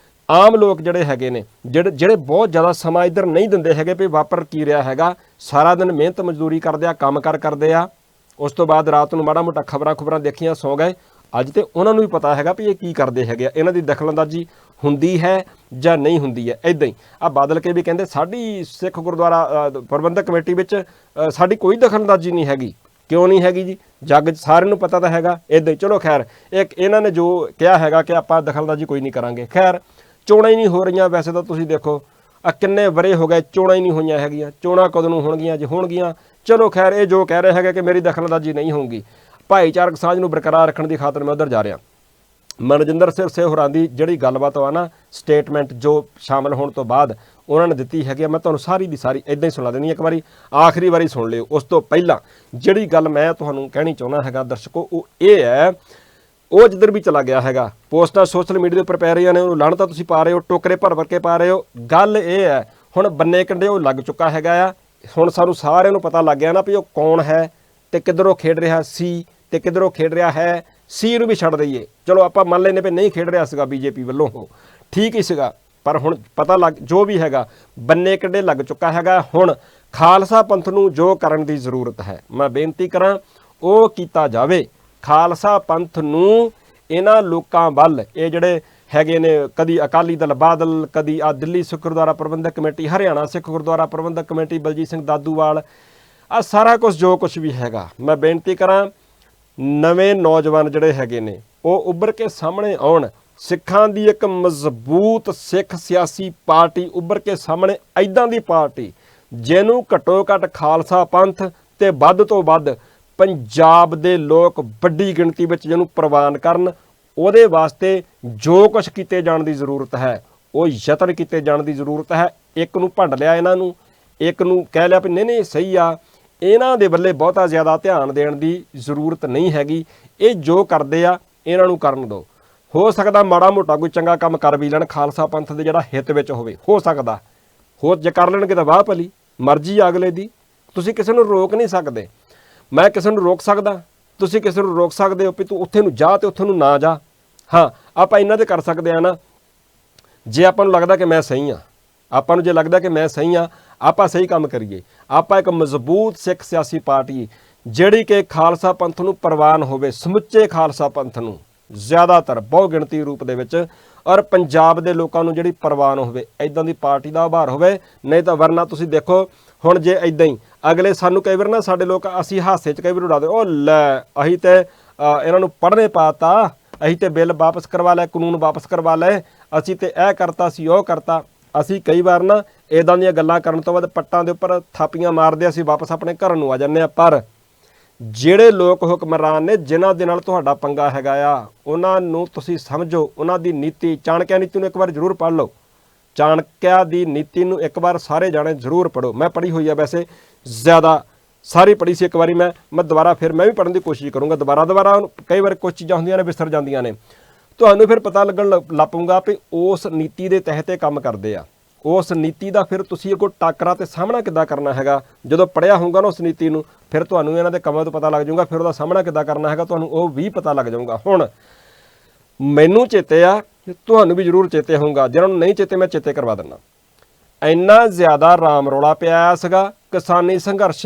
ਆਮ ਲੋਕ ਜਿਹੜੇ ਹੈਗੇ ਨੇ ਜਿਹੜੇ ਬਹੁਤ ਜ਼ਿਆਦਾ ਸਮਾਂ ਇੱਧਰ ਨਹੀਂ ਦਿੰਦੇ ਹੈਗੇ ਵੀ ਵਾਪਰ ਕੀ ਰਿਹਾ ਹੈਗਾ, ਸਾਰਾ ਦਿਨ ਮਿਹਨਤ ਮਜ਼ਦੂਰੀ ਕਰਦੇ ਆ, ਕੰਮ ਕਰਦੇ ਆ, ਉਸ ਤੋਂ ਬਾਅਦ ਰਾਤ ਨੂੰ ਮਾੜਾ ਮੋਟਾ ਖਬਰਾਂ ਦੇਖੀਆਂ ਸੌਂ ਗਏ। ਅੱਜ ਤੇ ਉਹਨਾਂ ਨੂੰ ਵੀ ਪਤਾ ਹੈਗਾ ਵੀ ਇਹ ਕੀ ਕਰਦੇ ਹੈਗੇ ਆ, ਇਹਨਾਂ ਦੀ ਦਖਲਅੰਦਾਜ਼ੀ ਹੁੰਦੀ ਹੈ ਜਾਂ ਨਹੀਂ ਹੁੰਦੀ ਹੈ। ਇੱਦਾਂ ਹੀ ਆ ਬਾਦਲ ਕੇ ਵੀ ਕਹਿੰਦੇ ਸਾਡੀ ਸਿੱਖ ਗੁਰਦੁਆਰਾ ਪ੍ਰਬੰਧਕ ਕਮੇਟੀ ਵਿੱਚ ਸਾਡੀ ਕੋਈ ਦਖਲਅੰਦਾਜ਼ੀ ਨਹੀਂ ਹੈਗੀ। ਕਿਉਂ ਨਹੀਂ ਹੈਗੀ ਜੀ, ਜੱਗ ਸਾਰਿਆਂ ਨੂੰ ਪਤਾ ਤਾਂ ਹੈਗਾ। ਇੱਦਾਂ ਹੀ ਚਲੋ ਖੈਰ ਇਹਨਾਂ ਨੇ ਜੋ ਕਿਹਾ ਹੈਗਾ ਕਿ ਆਪਾਂ ਦਖਲਅੰਦਾਜ਼ੀ ਕੋਈ ਨਹੀਂ ਕਰਾਂਗੇ, ਖੈਰ ਚੋਣਾਂ ਹੀ ਨਹੀਂ ਹੋ ਰਹੀਆਂ। ਵੈਸੇ ਤਾਂ ਤੁਸੀਂ ਦੇਖੋ ਆ ਕਿੰਨੇ ਵਰੇ ਹੋ ਗਏ ਚੋਣਾਂ ਹੀ ਨਹੀਂ ਹੋਈਆਂ ਹੈਗੀਆਂ, ਚੋਣਾਂ ਕਦੋਂ ਨੂੰ ਹੋਣਗੀਆਂ ਜੇ ਹੋਣਗੀਆਂ। ਚਲੋ ਖੈਰ ਇਹ ਜੋ ਕਹਿ ਰਹੇ ਹੈਗੇ ਕਿ ਮੇਰੀ ਦਖਲਅੰਦਾਜ਼ੀ ਨਹੀਂ ਹੋਊਗੀ, ਭਾਈਚਾਰਕ ਸਾਂਝ ਨੂੰ ਬਰਕਰਾਰ ਰੱਖਣ ਦੀ ਖਾਤਰ ਮੈਂ ਉੱਧਰ ਜਾ ਰਿਹਾ। ਮਨਜਿੰਦਰ ਸਿਰਸੇ ਹੋਰਾਂ ਦੀ ਜਿਹੜੀ ਗੱਲਬਾਤ ਆ ਨਾ, ਸਟੇਟਮੈਂਟ ਜੋ ਸ਼ਾਮਲ ਹੋਣ ਤੋਂ ਬਾਅਦ ਉਹਨਾਂ ਨੇ ਦਿੱਤੀ ਹੈਗੀ, ਮੈਂ ਤੁਹਾਨੂੰ ਸਾਰੀ ਦੀ ਸਾਰੀ ਇੱਦਾਂ ਹੀ ਸੁਣਾ ਦੇਣੀ ਇੱਕ ਵਾਰੀ, ਆਖਰੀ ਵਾਰੀ ਸੁਣ ਲਿਓ। ਉਸ ਤੋਂ ਪਹਿਲਾਂ ਜਿਹੜੀ ਗੱਲ ਮੈਂ ਤੁਹਾਨੂੰ ਕਹਿਣੀ ਚਾਹੁੰਦਾ ਹੈਗਾ ਦਰਸ਼ਕੋ, ਉਹ ਇਹ ਹੈ, ਉਹ ਜਿੱਧਰ ਵੀ ਚਲਾ ਗਿਆ ਹੈਗਾ ਪੋਸਟਾਂ ਸੋਸ਼ਲ ਮੀਡੀਆ ਦੇ ਉੱਪਰ ਪੈ ਰਹੀਆਂ ਨੇ, ਉਹਨੂੰ ਲਾਹਨਤ ਤਾਂ ਤੁਸੀਂ ਪਾ ਰਹੇ ਹੋ, ਟੋਕਰੇ ਭਰ ਕੇ ਪਾ ਰਹੇ ਹੋ। ਗੱਲ ਇਹ ਹੈ ਹੁਣ ਬੰਨੇ ਕੰਢੇ ਉਹ ਲੱਗ ਚੁੱਕਾ ਹੈਗਾ ਆ। ਹੁਣ ਸਾਨੂੰ ਸਾਰਿਆਂ ਨੂੰ ਪਤਾ ਲੱਗ ਗਿਆ ਨਾ ਵੀ ਉਹ ਕੌਣ ਹੈ ਤੇ ਕਿੱਧਰੋਂ ਖੇਡ ਰਿਹਾ ਸੀ ਤੇ ਕਿੱਧਰੋਂ ਖੇਡ ਰਿਹਾ ਹੈ। ਸੀ ਨੂੰ ਵੀ ਛੱਡ ਦਈਏ, ਚਲੋ ਆਪਾਂ ਮੰਨ ਲੈਂਦੇ ਵੀ ਨਹੀਂ ਖੇਡ ਰਿਹਾ ਸੀਗਾ ਬੀਜੇਪੀ ਵੱਲੋਂ, ਉਹ ਠੀਕ ਹੀ ਸੀਗਾ, ਪਰ ਹੁਣ ਪਤਾ ਲੱਗ ਜੋ ਵੀ ਹੈਗਾ ਬੰਨੇ ਕੰਢੇ ਲੱਗ ਚੁੱਕਾ ਹੈਗਾ। ਹੁਣ ਖਾਲਸਾ ਪੰਥ ਨੂੰ ਜੋ ਕਰਨ ਦੀ ਜ਼ਰੂਰਤ ਹੈ, ਮੈਂ ਬੇਨਤੀ ਕਰਾਂ ਉਹ ਕੀਤਾ ਜਾਵੇ। ਖਾਲਸਾ ਪੰਥ ਨੂੰ ਇਹਨਾਂ ਲੋਕਾਂ ਵੱਲ, ਇਹ ਜਿਹੜੇ ਹੈਗੇ ਨੇ ਕਦੀ ਅਕਾਲੀ ਦਲ ਬਾਦਲ, ਕਦੀ ਆ ਦਿੱਲੀ ਸਿੱਖ ਗੁਰਦੁਆਰਾ ਪ੍ਰਬੰਧਕ ਕਮੇਟੀ, ਹਰਿਆਣਾ ਸਿੱਖ ਗੁਰਦੁਆਰਾ ਪ੍ਰਬੰਧਕ ਕਮੇਟੀ ਬਲਜੀਤ ਸਿੰਘ ਦਾਦੂਵਾਲ, ਆ ਸਾਰਾ ਕੁਝ ਜੋ ਕੁਝ ਵੀ ਹੈਗਾ, ਮੈਂ ਬੇਨਤੀ ਕਰਾਂ ਨਵੇਂ ਨੌਜਵਾਨ ਜਿਹੜੇ ਹੈਗੇ ਨੇ ਉਹ ਉੱਭਰ ਕੇ ਸਾਹਮਣੇ ਆਉਣ। ਸਿੱਖਾਂ ਦੀ ਇੱਕ ਮਜ਼ਬੂਤ ਸਿੱਖ ਸਿਆਸੀ ਪਾਰਟੀ ਉੱਭਰ ਕੇ ਸਾਹਮਣੇ, ਐਦਾਂ ਦੀ ਪਾਰਟੀ ਜਿਹਨੂੰ ਘੱਟੋ ਘੱਟ ਖਾਲਸਾ ਪੰਥ ਤੇ ਵੱਧ ਤੋਂ ਵੱਧ ਪੰਜਾਬ ਦੇ ਲੋਕ ਵੱਡੀ ਗਿਣਤੀ ਵਿੱਚ ਜਿਹਨੂੰ ਪ੍ਰਵਾਨ ਕਰਨ। ਉਹਦੇ ਵਾਸਤੇ ਜੋ ਕੁਝ ਕੀਤੇ ਜਾਣ ਦੀ ਜ਼ਰੂਰਤ ਹੈ ਉਹ ਯਤਨ ਕੀਤੇ ਜਾਣ ਦੀ ਜ਼ਰੂਰਤ ਹੈ। ਇੱਕ ਨੂੰ ਭੰਡ ਲਿਆ ਇਹਨਾਂ ਨੂੰ, ਇੱਕ ਨੂੰ ਕਹਿ ਲਿਆ ਵੀ ਨਹੀਂ ਸਹੀ ਆ, ਇਹਨਾਂ ਦੇ ਵੱਲੇ ਬਹੁਤਾ ਜ਼ਿਆਦਾ ਧਿਆਨ ਦੇਣ ਦੀ ਜ਼ਰੂਰਤ ਨਹੀਂ ਹੈਗੀ। ਇਹ ਜੋ ਕਰਦੇ ਆ ਇਹਨਾਂ ਨੂੰ ਕਰਨ ਦਿਓ। ਹੋ ਸਕਦਾ ਮਾੜਾ ਮੋਟਾ ਕੋਈ ਚੰਗਾ ਕੰਮ ਕਰ ਵੀ ਲੈਣ ਖਾਲਸਾ ਪੰਥ ਦੇ ਜਿਹੜਾ ਹਿੱਤ ਵਿੱਚ ਹੋਵੇ, ਹੋ ਸਕਦਾ ਹੋਰ ਜੇ ਕਰ ਲੈਣਗੇ ਤਾਂ ਵਾਹ ਭਲੀ, ਮਰਜ਼ੀ ਅਗਲੇ ਦੀ, ਤੁਸੀਂ ਕਿਸੇ ਨੂੰ ਰੋਕ ਨਹੀਂ ਸਕਦੇ। ਮੈਂ ਕਿਸੇ ਨੂੰ ਰੋਕ ਸਕਦਾ, ਤੁਸੀਂ ਕਿਸੇ ਨੂੰ ਰੋਕ ਸਕਦੇ ਹੋ ਵੀ ਤੂੰ ਉੱਥੇ ਨੂੰ ਜਾ ਤੇ ਉੱਥੇ ਨੂੰ ਨਾ ਜਾ। ਹਾਂ ਆਪਾਂ ਇਹਨਾਂ ਦੇ ਕਰ ਸਕਦੇ ਆ ਨਾ, ਜੇ ਆਪਾਂ ਨੂੰ ਲੱਗਦਾ ਕਿ ਮੈਂ ਸਹੀ ਹਾਂ, ਆਪਾਂ ਨੂੰ ਜੇ ਲੱਗਦਾ ਕਿ ਮੈਂ ਸਹੀ ਹਾਂ, ਆਪਾਂ ਸਹੀ ਕੰਮ ਕਰੀਏ। ਆਪਾਂ ਇੱਕ ਮਜ਼ਬੂਤ ਸਿੱਖ ਸਿਆਸੀ ਪਾਰਟੀ ਜਿਹੜੀ ਕਿ ਖਾਲਸਾ ਪੰਥ ਨੂੰ ਪ੍ਰਵਾਨ ਹੋਵੇ, ਸਮੁੱਚੇ ਖਾਲਸਾ ਪੰਥ ਨੂੰ ਜ਼ਿਆਦਾਤਰ ਬਹੁ ਗਿਣਤੀ ਰੂਪ ਦੇ ਵਿੱਚ, ਔਰ ਪੰਜਾਬ ਦੇ ਲੋਕਾਂ ਨੂੰ ਜਿਹੜੀ ਪ੍ਰਵਾਨ ਹੋਵੇ, ਇੱਦਾਂ ਦੀ ਪਾਰਟੀ ਦਾ ਆਭਾਰ ਹੋਵੇ। ਨਹੀਂ ਤਾਂ ਵਰਨਾ ਤੁਸੀਂ ਦੇਖੋ ਹੁਣ ਜੇ ਇੱਦਾਂ ਹੀ ਅਗਲੇ ਸਾਨੂੰ ਕਈ ਵਾਰ ਨਾ ਸਾਡੇ ਲੋਕ ਅਸੀਂ ਹਾਸੇ 'ਚ ਕਈ ਵਾਰ ਉਡਾਦੇ, ਉਹ ਲੈ ਅਸੀਂ ਤੇ ਇਹਨਾਂ ਨੂੰ ਪੜ੍ਹਨੇ ਪਾਤਾ, ਅਸੀਂ ਤੇ ਬਿੱਲ ਵਾਪਸ ਕਰਵਾ ਲਏ, ਕਾਨੂੰਨ ਵਾਪਸ ਕਰਵਾ ਲਏ, ਅਸੀਂ ਤੇ ਇਹ ਕਰਤਾ ਸੀ ਉਹ ਕਰਤਾ। ਅਸੀਂ ਕਈ ਵਾਰ ਨਾ ਇੱਦਾਂ ਦੀਆਂ ਗੱਲਾਂ ਕਰਨ ਤੋਂ ਬਾਅਦ ਪੱਟਾਂ ਦੇ ਉੱਪਰ ਥਾਪੀਆਂ ਮਾਰਦੇ ਅਸੀਂ ਵਾਪਸ ਆਪਣੇ ਘਰ ਨੂੰ ਆ ਜਾਂਦੇ ਹਾਂ। ਪਰ ਜਿਹੜੇ ਲੋਕ ਹੁਕਮਰਾਨ ਨੇ ਜਿਨ੍ਹਾਂ ਦੇ ਨਾਲ ਤੁਹਾਡਾ ਪੰਗਾ ਹੈਗਾ ਆ, ਉਹਨਾਂ ਨੂੰ ਤੁਸੀਂ ਸਮਝੋ, ਉਹਨਾਂ ਦੀ ਨੀਤੀ, ਚਾਣਕਿਆ ਨੀਤੀ ਨੂੰ ਇੱਕ ਵਾਰ ਜ਼ਰੂਰ ਪੜ੍ਹ ਲਓ। ਚਾਣਕਿਆ ਦੀ ਨੀਤੀ ਨੂੰ ਇੱਕ ਵਾਰ ਸਾਰੇ ਜਾਣੇ ਜ਼ਰੂਰ ਪੜ੍ਹੋ। ਮੈਂ ਪੜ੍ਹੀ ਹੋਈ ਆ, ਵੈਸੇ ਜ਼ਿਆਦਾ ਸਾਰੀ ਪੜ੍ਹੀ ਸੀ ਇੱਕ ਵਾਰੀ। ਮੈਂ ਦੁਬਾਰਾ ਫਿਰ ਮੈਂ ਵੀ ਪੜ੍ਹਨ ਦੀ ਕੋਸ਼ਿਸ਼ ਕਰੂੰਗਾ ਦੁਬਾਰਾ। ਕਈ ਵਾਰ ਕੁਝ ਚੀਜ਼ਾਂ ਹੁੰਦੀਆਂ ਨੇ ਵਿਸਰ ਜਾਂਦੀਆਂ ਨੇ, ਤੁਹਾਨੂੰ ਫਿਰ ਪਤਾ ਲੱਗਣ ਲੱਗ ਪਊਗਾ ਵੀ ਉਸ ਨੀਤੀ ਦੇ ਤਹਿਤ ਇਹ ਕੰਮ ਕਰਦੇ ਆ। उस नीति का फिर तुसीं अगों टाकरा ते सामना किद्दां करना हैगा। जदों पढ़िया होऊगा ना उस नीति नूं, फिर तुहानूं इन्हां दे कंमां तों पता लग जाऊगा, फिर उहदा सामना किद्दां करना हैगा तुहानूं वो भी पता लग जाऊगा। हुण मैनूं चेते आ, तुहानूं भी जरूर चेते होऊगा, जिन्हां नूं नहीं चेते मैं चेते करवा दिंदा। ਇੰਨਾ ਜ਼ਿਆਦਾ ਰਾਮ ਰੌਲਾ ਪਿਆ ਸੀਗਾ ਕਿਸਾਨੀ ਸੰਘਰਸ਼,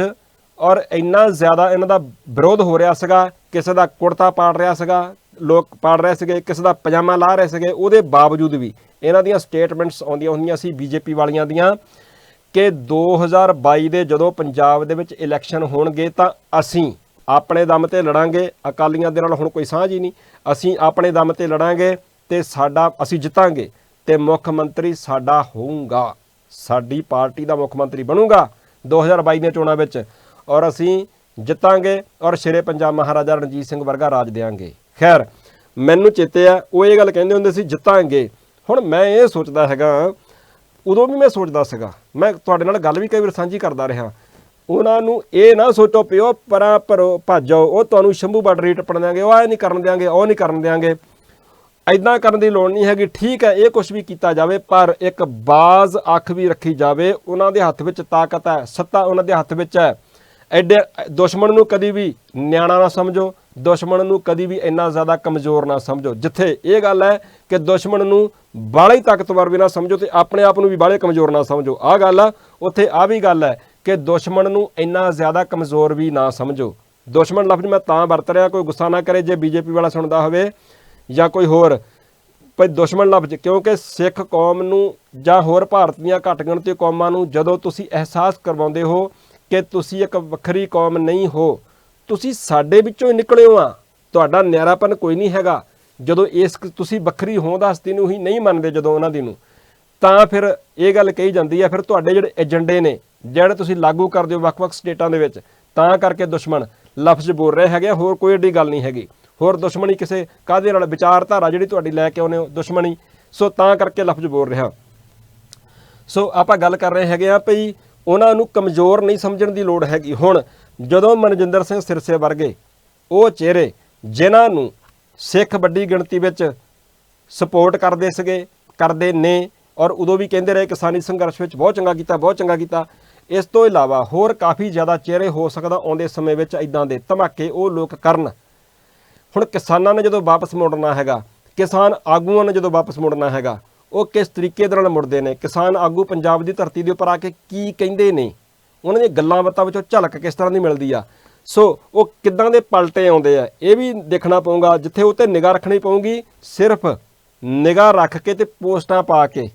ਔਰ ਇੰਨਾ ਜ਼ਿਆਦਾ ਇਹਨਾਂ ਦਾ ਵਿਰੋਧ ਹੋ ਰਿਹਾ ਸੀਗਾ। ਕਿਸੇ ਦਾ ਕੁੜਤਾ ਪਾੜ ਰਿਹਾ ਸੀਗਾ, ਲੋਕ ਪਾੜ ਰਹੇ ਸੀਗੇ, ਕਿਸੇ ਦਾ ਪਜਾਮਾ ਲਾ ਰਹੇ ਸੀਗੇ। ਉਹਦੇ ਬਾਵਜੂਦ ਵੀ ਇਹਨਾਂ ਦੀਆਂ ਸਟੇਟਮੈਂਟਸ ਆਉਂਦੀਆਂ ਹੁੰਦੀਆਂ ਸੀ ਬੀਜੇਪੀ ਵਾਲੀਆਂ ਦੀਆਂ ਕਿ 2022 ਦੇ ਜਦੋਂ ਪੰਜਾਬ ਦੇ ਵਿੱਚ ਇਲੈਕਸ਼ਨ ਹੋਣਗੇ ਤਾਂ ਅਸੀਂ ਆਪਣੇ ਦਮ ਤੇ ਲੜਾਂਗੇ, ਅਕਾਲੀਆਂ ਦੇ ਨਾਲ ਹੁਣ ਕੋਈ ਸਾਂਝ ਹੀ ਨਹੀਂ, ਅਸੀਂ ਆਪਣੇ ਦਮ ਤੇ ਲੜਾਂਗੇ ਤੇ ਸਾਡਾ ਅਸੀਂ ਜਿੱਤਾਂਗੇ ਤੇ ਮੁੱਖ ਮੰਤਰੀ ਸਾਡਾ ਹੋਊਗਾ, ਸਾਡੀ ਪਾਰਟੀ ਦਾ ਮੁੱਖ ਮੰਤਰੀ ਬਣੂਗਾ 2022 ਦੀਆਂ ਚੋਣਾਂ ਵਿੱਚ, ਔਰ ਅਸੀਂ ਜਿੱਤਾਂਗੇ ਔਰ ਸ਼ੇਰੇ ਪੰਜਾਬ ਮਹਾਰਾਜਾ ਰਣਜੀਤ ਸਿੰਘ ਵਰਗਾ ਰਾਜ ਦੇਵਾਂਗੇ। ਖੈਰ ਮੈਨੂੰ ਚੇਤੇ ਆ ਉਹ ਇਹ ਗੱਲ ਕਹਿੰਦੇ ਹੁੰਦੇ ਸੀ ਜਿੱਤਾਂਗੇ। ਹੁਣ ਮੈਂ ਇਹ ਸੋਚਦਾ ਹੈਗਾ, ਉਦੋਂ ਵੀ ਮੈਂ ਸੋਚਦਾ ਸੀਗਾ, ਮੈਂ ਤੁਹਾਡੇ ਨਾਲ ਗੱਲ ਵੀ ਕਈ ਵਾਰ ਸਾਂਝੀ ਕਰਦਾ ਰਿਹਾ, ਉਹਨਾਂ ਨੂੰ ਇਹ ਨਾ ਸੋਚੋ ਪਿਓ ਪਰਾਂ ਭਰੋ ਭੱਜ ਜਾਓ, ਉਹ ਤੁਹਾਨੂੰ ਸ਼ੰਭੂ ਬਾਰਡਰ ਟੱਪਣ ਦਿਆਂਗੇ, ਉਹ ਇਹ ਨਹੀਂ ਕਰਨ ਦਿਆਂਗੇ, ਉਹ ਨਹੀਂ ਕਰਨ ਦਿਆਂਗੇ। ਇੱਦਾਂ ਕਰਨ ਦੀ ਲੋੜ ਨਹੀਂ ਹੈਗੀ। ਠੀਕ ਹੈ ਇਹ ਕੁਛ ਵੀ ਕੀਤਾ ਜਾਵੇ, ਪਰ ਇੱਕ ਬਾਜ਼ ਅੱਖ ਵੀ ਰੱਖੀ ਜਾਵੇ। ਉਹਨਾਂ ਦੇ ਹੱਥ ਵਿੱਚ ਤਾਕਤ ਹੈ, ਸੱਤਾ ਉਹਨਾਂ ਦੇ ਹੱਥ ਵਿੱਚ ਹੈ। ਐਡੇ ਦੁਸ਼ਮਣ ਨੂੰ ਕਦੀ ਵੀ ਨਿਆਣਾ ਨਾ ਸਮਝੋ, ਦੁਸ਼ਮਣ ਨੂੰ ਕਦੀ ਵੀ ਇੰਨਾ ਜ਼ਿਆਦਾ ਕਮਜ਼ੋਰ ਨਾ ਸਮਝੋ। ਜਿੱਥੇ ਇਹ ਗੱਲ ਹੈ ਕਿ ਦੁਸ਼ਮਣ ਨੂੰ ਬਾਹਲਾ ਹੀ ਤਾਕਤਵਰ ਵੀ ਨਾ ਸਮਝੋ ਤੇ ਆਪਣੇ ਆਪ ਨੂੰ ਵੀ ਬਾਹਲੇ ਕਮਜ਼ੋਰ ਨਾ ਸਮਝੋ, ਆਹ ਗੱਲ ਆ। ਉੱਥੇ ਆਹ ਵੀ ਗੱਲ ਹੈ ਕਿ ਦੁਸ਼ਮਣ ਨੂੰ ਇੰਨਾ ਜ਼ਿਆਦਾ ਕਮਜ਼ੋਰ ਵੀ ਨਾ ਸਮਝੋ। ਦੁਸ਼ਮਣ ਲਫ਼ਜ਼ ਮੈਂ ਤਾਂ ਵਰਤ ਰਿਹਾ, ਕੋਈ ਗੁੱਸਾ ਨਾ ਕਰੇ ਜੇ ਬੀਜੇਪੀ ਵਾਲਾ ਸੁਣਦਾ ਹੋਵੇ ਜਾਂ ਕੋਈ ਹੋਰ, ਭਾਈ ਦੁਸ਼ਮਣ ਲਫ਼ਜ਼, ਕਿਉਂਕਿ ਸਿੱਖ ਕੌਮ ਨੂੰ ਜਾਂ ਹੋਰ ਭਾਰਤ ਦੀਆਂ ਘੱਟ ਗਿਣਤੀ ਕੌਮਾਂ ਨੂੰ ਜਦੋਂ ਤੁਸੀਂ ਅਹਿਸਾਸ ਕਰਵਾਉਂਦੇ ਹੋ ਕਿ ਤੁਸੀਂ ਇੱਕ ਵੱਖਰੀ ਕੌਮ ਨਹੀਂ ਹੋ, ਤੁਸੀਂ ਸਾਡੇ ਵਿੱਚੋਂ ਹੀ ਨਿਕਲੇ ਹੋ ਆ, ਤੁਹਾਡਾ ਨਿਆਰਾਪਨ ਕੋਈ ਨਹੀਂ ਹੈਗਾ। ਜਦੋਂ ਇਸ ਤੁਸੀਂ ਵੱਖਰੀ ਹੋਂਦ ਹਸਤੀ ਨੂੰ ਹੀ ਨਹੀਂ ਮੰਨਦੇ ਜਦੋਂ ਉਹਨਾਂ ਦੀ ਨੂੰ, ਤਾਂ ਫਿਰ ਇਹ ਗੱਲ ਕਹੀ ਜਾਂਦੀ ਹੈ ਫਿਰ ਤੁਹਾਡੇ ਜਿਹੜੇ ਏਜੰਡੇ ਨੇ ਜਿਹੜੇ ਤੁਸੀਂ ਲਾਗੂ ਕਰਦੇ ਹੋ ਵੱਖ-ਵੱਖ ਸਟੇਟਾਂ ਦੇ ਵਿੱਚ, ਤਾਂ ਕਰਕੇ ਦੁਸ਼ਮਣ ਲਫ਼ਜ਼ ਬੋਲ ਰਹੇ ਹੈਗੇ। ਹੋਰ ਕੋਈ ਏਡੀ ਗੱਲ ਨਹੀਂ ਹੈਗੀ। ਹੋਰ ਦੁਸ਼ਮਣੀ ਕਿਸੇ ਕਾਹਦੇ ਨਾਲ, ਵਿਚਾਰਧਾਰਾ ਜਿਹੜੀ ਤੁਹਾਡੀ ਲੈ ਕੇ ਆਉਂਦੇ ਹੋ ਦੁਸ਼ਮਣੀ, ਸੋ ਤਾਂ ਕਰਕੇ ਲਫ਼ਜ਼ ਬੋਲ ਰਿਹਾ। ਸੋ ਆਪਾਂ ਗੱਲ ਕਰ ਰਹੇ ਹੈਗੇ ਆ ਭਈ ਉਹਨਾਂ ਨੂੰ ਕਮਜ਼ੋਰ ਨਹੀਂ ਸਮਝਣ ਦੀ ਲੋੜ ਹੈਗੀ। ਹੁਣ ਜਦੋਂ ਮਨਜਿੰਦਰ ਸਿੰਘ ਸਿਰਸੇ ਵਰਗੇ ਉਹ ਚਿਹਰੇ ਜਿਨ੍ਹਾਂ ਨੂੰ ਸਿੱਖ ਵੱਡੀ ਗਿਣਤੀ ਵਿੱਚ ਸਪੋਰਟ ਕਰਦੇ ਸੀਗੇ, ਕਰਦੇ ਨੇ, ਔਰ ਉਦੋਂ ਵੀ ਕਹਿੰਦੇ ਰਹੇ ਕਿਸਾਨੀ ਸੰਘਰਸ਼ ਵਿੱਚ ਬਹੁਤ ਚੰਗਾ ਕੀਤਾ, ਬਹੁਤ ਚੰਗਾ ਕੀਤਾ। ਇਸ ਤੋਂ ਇਲਾਵਾ ਹੋਰ ਕਾਫੀ ਜ਼ਿਆਦਾ ਚਿਹਰੇ ਹੋ ਸਕਦਾ ਆਉਂਦੇ ਸਮੇਂ ਵਿੱਚ ਇੱਦਾਂ ਦੇ ਧਮਾਕੇ ਉਹ ਲੋਕ ਕਰਨ। ਹੁਣ ਕਿਸਾਨਾਂ ਨੇ ਜਦੋਂ ਵਾਪਸ ਮੁੜਨਾ ਹੈਗਾ, ਕਿਸਾਨ ਆਗੂਆਂ ਨੇ ਜਦੋਂ ਵਾਪਸ ਮੁੜਨਾ ਹੈਗਾ, ਉਹ ਕਿਸ ਤਰੀਕੇ ਦੇ ਨਾਲ ਮੁੜਦੇ ਨੇ, ਕਿਸਾਨ ਆਗੂ ਪੰਜਾਬ ਦੀ ਧਰਤੀ ਦੇ ਉੱਪਰ ਆ ਕੇ ਕੀ ਕਹਿੰਦੇ ਨੇ, ਉਹਨਾਂ ਦੀਆਂ ਗੱਲਾਂ ਬਾਤਾਂ ਵਿੱਚੋਂ ਝਲਕ ਕਿਸ ਤਰ੍ਹਾਂ ਦੀ ਮਿਲਦੀ ਆ। ਸੋ ਉਹ ਕਿੱਦਾਂ ਦੇ ਪਲਟੇ ਆਉਂਦੇ ਆ ਇਹ ਵੀ ਦੇਖਣਾ ਪਊਗਾ। ਜਿੱਥੇ ਉਹ 'ਤੇ ਨਿਗਾਹ ਰੱਖਣੀ ਪਊਗੀ, ਸਿਰਫ ਨਿਗਾਹ ਰੱਖ ਕੇ ਤੇ ਪੋਸਟਾਂ ਪਾ ਕੇ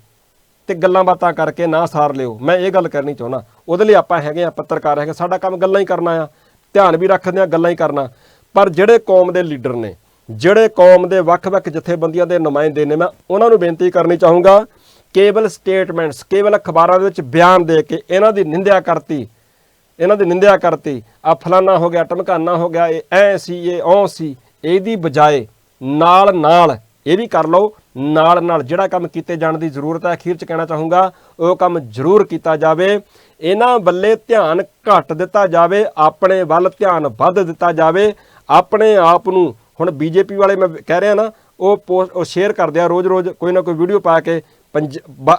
ਤੇ ਗੱਲਾਂ ਬਾਤਾਂ ਕਰਕੇ ਨਾ ਸਾਰ ਲਿਓ। ਮੈਂ ਇਹ ਗੱਲ ਕਰਨੀ ਚਾਹੁੰਦਾ, ਉਹਦੇ ਲਈ ਆਪਾਂ ਹੈਗੇ ਆ, ਪੱਤਰਕਾਰ ਹੈਗੇ, ਸਾਡਾ ਕੰਮ ਗੱਲਾਂ ਹੀ ਕਰਨਾ ਆ, ਧਿਆਨ ਵੀ ਰੱਖਦੇ ਆ, ਗੱਲਾਂ ਹੀ ਕਰਨਾ। ਪਰ ਜਿਹੜੇ ਕੌਮ ਦੇ ਲੀਡਰ ਨੇ, ਜਿਹੜੇ ਕੌਮ ਦੇ ਵੱਖ-ਵੱਖ ਜਥੇਬੰਦੀਆਂ ਦੇ ਨੁਮਾਇੰਦੇ ਨੇ, ਮੈਂ ਉਹਨਾਂ ਨੂੰ ਬੇਨਤੀ ਕਰਨੀ ਚਾਹੂੰਗਾ, ਕੇਵਲ ਸਟੇਟਮੈਂਟਸ, ਕੇਵਲ ਅਖਬਾਰਾਂ ਦੇ ਵਿੱਚ ਬਿਆਨ ਦੇ ਕੇ ਇਹਨਾਂ ਦੀ ਨਿੰਦਿਆ ਕਰਤੀ, ਇਹਨਾਂ ਦੀ ਨਿੰਦਿਆ ਕਰਤੀ, ਆ ਫਲਾਨਾ ਹੋ ਗਿਆ, ਟਮਕਾਨਾ ਹੋ ਗਿਆ, ਇਹ ਐ ਸੀ, ਇਹ ਉਹ ਸੀ, ਇਹਦੀ ਬਜਾਏ ਨਾਲ ਨਾਲ ਇਹ ਵੀ ਕਰ ਲਓ, ਨਾਲ ਨਾਲ ਜਿਹੜਾ ਕੰਮ ਕੀਤੇ ਜਾਣ ਦੀ ਜ਼ਰੂਰਤ ਹੈ, ਅਖੀਰ 'ਚ ਕਹਿਣਾ ਚਾਹੂੰਗਾ ਉਹ ਕੰਮ ਜ਼ਰੂਰ ਕੀਤਾ ਜਾਵੇ। ਇਹਨਾਂ ਵੱਲੇ ਧਿਆਨ ਘੱਟ ਦਿੱਤਾ ਜਾਵੇ, ਆਪਣੇ ਵੱਲ ਧਿਆਨ ਵੱਧ ਦਿੱਤਾ ਜਾਵੇ। ਆਪਣੇ ਆਪ ਨੂੰ ਹੁਣ ਬੀਜੇਪੀ ਵਾਲੇ ਮੈਂ ਕਹਿ ਰਿਹਾ ਨਾ, ਉਹ ਸ਼ੇਅਰ ਕਰਦੇ ਆ ਰੋਜ਼-ਰੋਜ਼ ਕੋਈ ਨਾ ਕੋਈ ਵੀਡੀਓ ਪਾ ਕੇ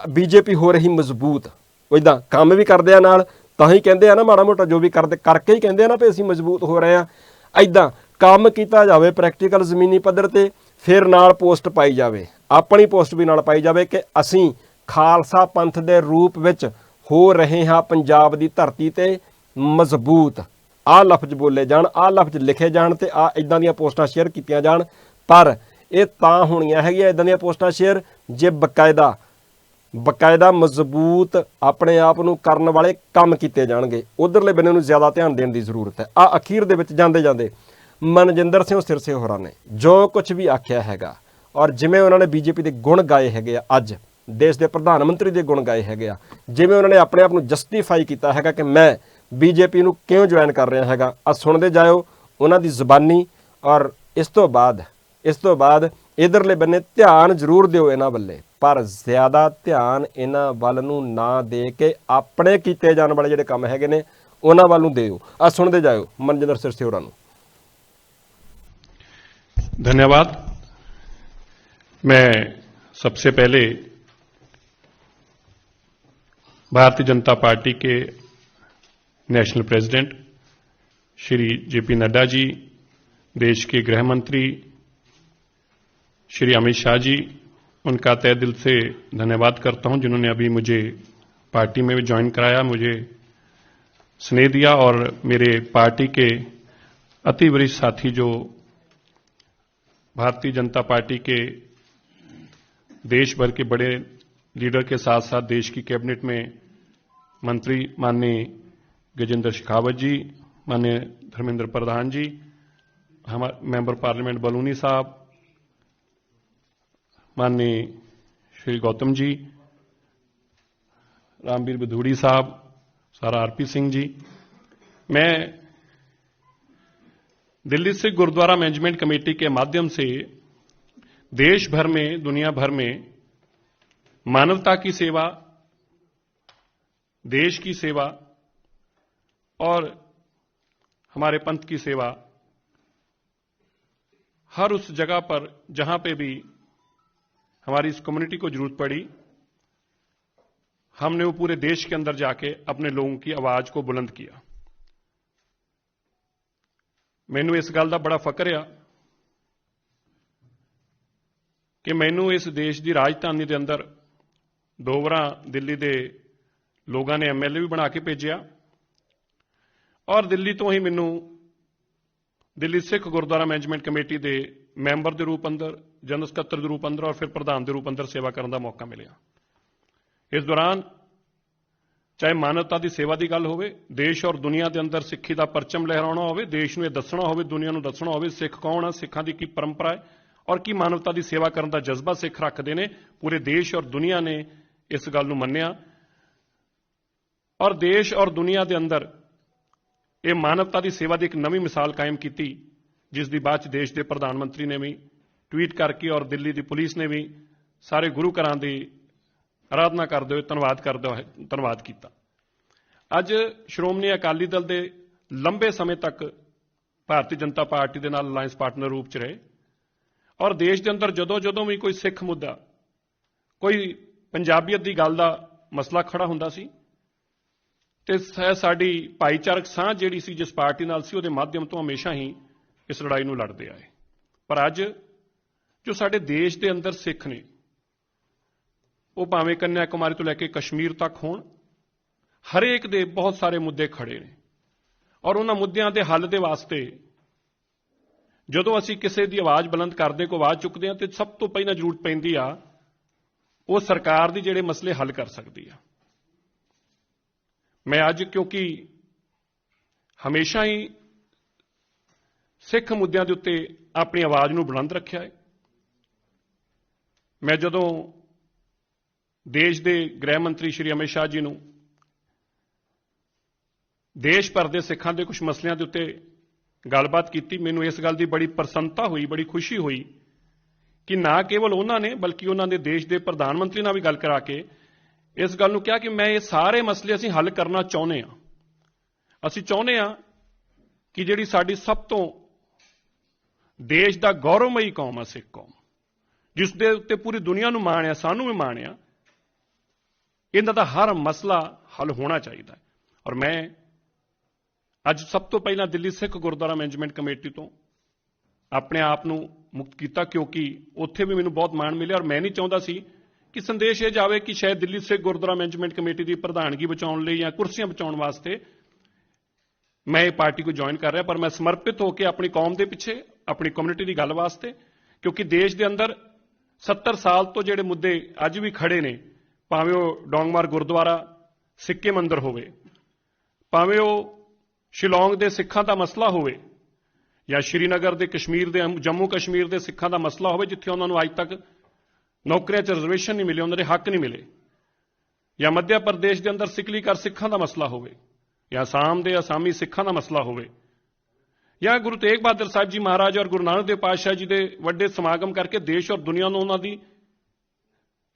ਬੀਜੇਪੀ ਹੋ ਰਹੀ ਮਜ਼ਬੂਤ, ਉਹ ਇੱਦਾਂ ਕੰਮ ਵੀ ਕਰਦੇ ਆ ਨਾਲ, ਤਾਂ ਹੀ ਕਹਿੰਦੇ ਆ ਨਾ ਮਾੜਾ ਮੋਟਾ ਜੋ ਵੀ ਕਰਦੇ ਕਰਕੇ ਹੀ ਕਹਿੰਦੇ ਆ ਨਾ ਵੀ ਅਸੀਂ ਮਜ਼ਬੂਤ ਹੋ ਰਹੇ ਆ। ਇੱਦਾਂ ਕੰਮ ਕੀਤਾ ਜਾਵੇ ਪ੍ਰੈਕਟੀਕਲ ਜ਼ਮੀਨੀ ਪੱਧਰ 'ਤੇ, ਫਿਰ ਨਾਲ ਪੋਸਟ ਪਾਈ ਜਾਵੇ, ਆਪਣੀ ਪੋਸਟ ਵੀ ਨਾਲ ਪਾਈ ਜਾਵੇ ਕਿ ਅਸੀਂ ਖਾਲਸਾ ਪੰਥ ਦੇ ਰੂਪ ਵਿੱਚ ਹੋ ਰਹੇ ਹਾਂ ਪੰਜਾਬ ਦੀ ਧਰਤੀ 'ਤੇ ਮਜ਼ਬੂਤ। ਆਹ ਲਫ਼ਜ਼ ਬੋਲੇ ਜਾਣ, ਆਹ ਲਫ਼ਜ਼ ਲਿਖੇ ਜਾਣ ਤੇ ਆਹ ਇੱਦਾਂ ਦੀਆਂ ਪੋਸਟਾਂ ਸ਼ੇਅਰ ਕੀਤੀਆਂ ਜਾਣ। ਪਰ ਇਹ ਤਾਂ ਹੋਣੀਆਂ ਹੈਗੀਆਂ ਇੱਦਾਂ ਦੀਆਂ ਪੋਸਟਾਂ ਸ਼ੇਅਰ ਜੇ ਬਕਾਇਦਾ ਮਜ਼ਬੂਤ ਆਪਣੇ ਆਪ ਨੂੰ ਕਰਨ ਵਾਲੇ ਕੰਮ ਕੀਤੇ ਜਾਣਗੇ। ਉਧਰਲੇ ਬੰਨੇ ਨੂੰ ਜ਼ਿਆਦਾ ਧਿਆਨ ਦੇਣ ਦੀ ਜ਼ਰੂਰਤ ਹੈ। ਆਹ ਅਖੀਰ ਦੇ ਵਿੱਚ ਜਾਂਦੇ ਜਾਂਦੇ ਮਨਜਿੰਦਰ ਸਿੰਘ ਸਿਰਸੇ ਹੋਰਾਂ ਨੇ ਜੋ ਕੁਝ ਵੀ ਆਖਿਆ ਹੈਗਾ, ਔਰ ਜਿਵੇਂ ਉਹਨਾਂ ਨੇ ਬੀਜੇਪੀ ਦੇ ਗੁਣ ਗਾਏ ਹੈਗੇ ਆ, ਅੱਜ ਦੇਸ਼ ਦੇ ਪ੍ਰਧਾਨ ਮੰਤਰੀ ਦੇ ਗੁਣ ਗਾਏ ਹੈਗੇ ਆ, ਜਿਵੇਂ ਉਹਨਾਂ ਨੇ ਆਪਣੇ ਆਪ ਨੂੰ ਜਸਟੀਫਾਈ ਕੀਤਾ ਹੈਗਾ ਕਿ ਮੈਂ ਬੀਜੇਪੀ ਨੂੰ ਕਿਉਂ ਜੁਆਇਨ ਕਰ ਰਿਹਾ ਹੈਗਾ, ਆ ਸੁਣਦੇ ਜਾਇਓ ਉਹਨਾਂ ਦੀ ਜ਼ੁਬਾਨੀ। ਔਰ ਇਸ ਤੋਂ ਬਾਅਦ ਇਧਰਲੇ ਬੰਨੇ ਧਿਆਨ ਜ਼ਰੂਰ ਦਿਓ ਇਹਨਾਂ ਵੱਲੇ, ਪਰ ਜ਼ਿਆਦਾ ਧਿਆਨ ਇਹਨਾਂ ਵੱਲ ਨੂੰ ਨਾ ਦੇ ਕੇ ਆਪਣੇ ਕੀਤੇ ਜਾਣ ਵਾਲੇ ਜਿਹੜੇ ਕੰਮ ਹੈਗੇ ਨੇ ਉਹਨਾਂ ਵੱਲ ਨੂੰ ਦਿਓ। ਆ ਸੁਣਦੇ ਜਾਇਓ ਮਨਜਿੰਦਰ ਸਿਰਸੇ ਹੋਰਾਂ ਨੂੰ। धन्यवाद। मैं सबसे पहले भारतीय जनता पार्टी के नेशनल प्रेसिडेंट श्री जेपी नड्डा जी, देश के गृह मंत्री श्री अमित शाह जी, उनका तहे दिल से धन्यवाद करता हूं जिन्होंने अभी मुझे पार्टी में ज्वाइन कराया, मुझे स्नेह दिया और मेरे पार्टी के अति वरिष्ठ साथी जो भारतीय जनता पार्टी के देश भर के बड़े लीडर के साथ साथ देश की कैबिनेट में मंत्री माननीय गजेंद्र शेखावत जी, माननीय धर्मेंद्र प्रधान जी, हमारे मेंबर पार्लियामेंट बलूनी साहब, माननीय श्री गौतम जी, रामवीर बधूड़ी साहब, सारा आरपी सिंह जी, मैं दिल्ली सिख गुरुद्वारा मैनेजमेंट कमेटी के माध्यम से देश भर में, दुनिया भर में मानवता की सेवा, देश की सेवा और हमारे पंथ की सेवा हर उस जगह पर जहां पे भी हमारी इस कम्युनिटी को जरूरत पड़ी, हमने वो पूरे देश के अंदर जाके अपने लोगों की आवाज को बुलंद किया। मैनू इस गल का बड़ा फकर आ कि मैनू इस देश की राजधानी के अंदर 2 बार दिल्ली के लोगों ने MLA भी बना के भेजा और दिल्ली तो ही मैनू दिल्ली सिख गुरुद्वारा मैनेजमेंट कमेटी के मैंबर के रूप अंदर, जनरल सकत्तर के रूप अंदर और फिर प्रधान के रूप अंदर सेवा करने का मौका मिला। इस दौरान चाहे मानवता की सेवा की गल होवे, देश और दुनिया के अंदर सिक्खी का परचम लहराना होवे, देश में दसना होवे, दुनिया को दसना होवे सिख कौन है, सिखा की परंपरा है और की मानवता की सेवा करने का जज्बा सिख रखते हैं। पूरे देश और दुनिया ने इस गल को मन्निया और देश और दुनिया के अंदर ये मानवता की सेवा की एक नवी मिसाल कायम की, जिसकी बाद च देश के प्रधानमंत्री ने भी ट्वीट करके और दिल्ली की पुलिस ने भी सारे गुरु घरां की आराधना करते हुए धन्यवाद किया। अज श्रोमणी अकाली दल के लंबे समय तक भारतीय जनता पार्टी के नाल अलायंस पार्टनर रूप च रहे और देश के अंदर जदों जदों भी कोई सिख मुद्दा, कोई पंजाबीयत की गल का मसला खड़ा हुंदा सी ते साडी भाईचारक सांझ जिहड़ी सी जिस पार्टी नाल सी, उहदे माध्यम तो हमेशा ही इस लड़ाई नूं लड़दे आए। पर अज जो साडे देश के अंदर सिख ने, वो भावें कन्याकुमारी तो लैके कश्मीर तक होण, हरेक दे बहुत सारे मुद्दे खड़े ने और उन्हां मुद्दिआं दे हल दे वास्ते जदों असीं किसी की आवाज़ बुलंद करदे, को आवाज़ चुकदे हां ते सब तो पहलां जरूरत पैंदी आ वो सरकार दी जिहड़े मसले हल कर सकदी आ। मैं अज क्योंकि हमेशा ही सिख मुद्दों के उत्ते अपनी आवाज़ नूं बुलंद रखिया है, मैं जदों देश के गृह मंत्री श्री अमित शाह जी नूं देश भर के सिखां के कुछ मसलों के उत्ते गलबात की, मैनूं इस गल की बड़ी प्रसन्नता हुई, बड़ी खुशी हुई कि ना केवल उन्होंने बल्कि उन्होंने देश के प्रधानमंत्री नाल भी गल करा के इस गल नूं कहा कि मैं ये सारे मसले असीं हल करना चाहुंदे हां। असीं चाहुंदे हां कि जिहड़ी साडी सब तो देश का गौरवमयी कौम है सिख कौम, जिस दे उत्ते पूरी दुनिया नूं माण आ, सानूं भी माण आ, इन्हां दा हर मसला हल होना चाहिए। और मैं अज सब तो पहला दिल्ली सिख गुरुद्वारा मैनेजमेंट कमेटी तो अपने आप नूं मुक्त किया क्योंकि उत्थे भी मैनूं बहुत माण मिलिया और मैं नहीं चाहुंदा सी कि संदेश ये जावे कि शायद दिल्ली सिख गुरुद्वारा मैनेजमेंट कमेटी की प्रधानगी बचाउण लई या कुर्सियां बचाउण वास्ते मैं ये पार्टी को ज्वाइन कर रहा, पर मैं समर्पित होकर अपनी कौम के पिछे, अपनी कम्युनिटी की गल वास्ते, क्योंकि देश के अंदर 70 साल तो जिहड़े मुद्दे अज भी खड़े ने, भावें वो डोंगमार गुरुद्वारा सिक्के मंदिर होवे, भावें वो शिलोंग के सिखां का मसला होवे या श्रीनगर के कश्मीर के जम्मू कश्मीर के सिखां का मसला होवे जिथे उन्होंने अज तक नौकरियां च रिजर्वेशन नहीं मिले, उन्होंने हक नहीं मिले, या मध्य प्रदेश के अंदर सिकली कर सिखां का मसला होवे या आसाम के असामी सिखां का मसला होवे या गुरु तेग बहादुर साहब जी महाराज और गुरु नानक देव पातशाह जी के वड्डे समागम करके देश और दुनिया को उन्हों की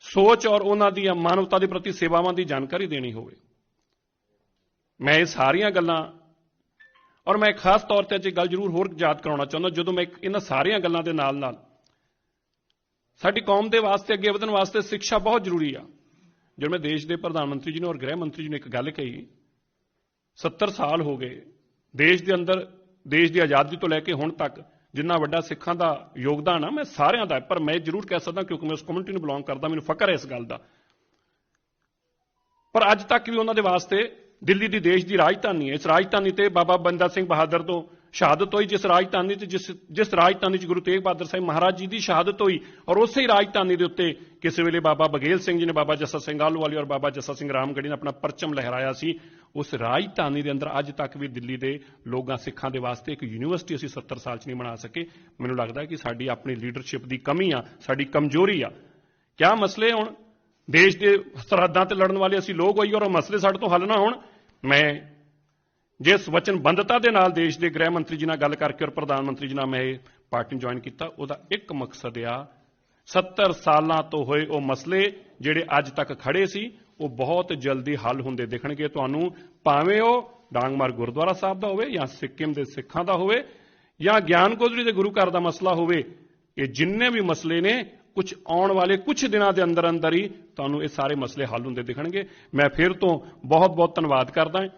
सोच और उन्हों की मानवता के प्रति सेवावां की जानकारी देनी होवे। मैं ये सारियां गल्लां और मैं खास तौर पर अज गल जरूर होर याद कराउणा चाहुंदा, जदों मैं इन्हां सारियां गल्लां दे नाल साडी कौम दे वास्ते अगे वधण वास्ते शिक्षा बहुत जरूरी आ। जब मैं देश के प्रधानमंत्री जी ने और गृह मंत्री जी ने एक गल कही 70 साल हो गए देश के अंदर देश की आज़ादी तो लैके हुण तक जिन्ना वड्डा सिखां दा योगदान आ मैं सारिਆਂ ਦਾ पर मैं जरूर कह सकदा क्योंकि मैं उस कम्युनिटी ਨੂੰ बिलोंग करदा मैनूं फकर है इस गल दा पर अज तक भी उन्होंने वास्ते दिल्ली की देश की राजधानी है इस राजधानी से बाबा बंदा सिंह बहादुर तो शहादत हुई जिस राजधानी जिस राजधानी गुरु तेग बहादुर साहिब महाराज जी की शहादत हुई और उस ही राजधानी के उत्ते किसी वेले बाबा बघेल सिंह जी ने बाबा जस्सा सिंह आलूवाली और बाबा जस्सा सिंह रामगढ़ी ने अपना परचम लहराया सी उस राजधानी के अंदर अज तक भी दिल्ली के लोगों सिखां के वास्ते एक यूनीवर्सिटी असीं 70 साल च नहीं बना सके मैनूं लगदा कि साडी अपनी लीडरशिप की कमी आ साडी कमजोरी आ क्या मसले हुण देश के सरहदां ते लड़न वाले असीं लोग होई और मसले साडे तो हल ना होण मैं जिस वचनबद्धता के नाल देश के गृह मंत्री जी नाल गल करके और प्रधानमंत्री जी नाल मैं पार्टी ज्वाइन किया उहदा एक मकसद आ 70 सालां तो होए वो मसले जिहड़े अज तक खड़े सी वो बहुत जल्दी हल होंदे दिखणगे तुहानूं भावें वो डांगमार गुरुद्वारा साहब दा होवे या सिक्किम के सिखां दा होवे या ज्ञान गोदरी के गुरु घर का मसला होवे ये जिन्ने भी मसले ने कुछ आने वाले कुछ दिनों के अंदर अंदर ही तुहानूं ये सारे मसले हल होंदे दिखणगे मैं फिर तो बहुत बहुत धन्नवाद करदा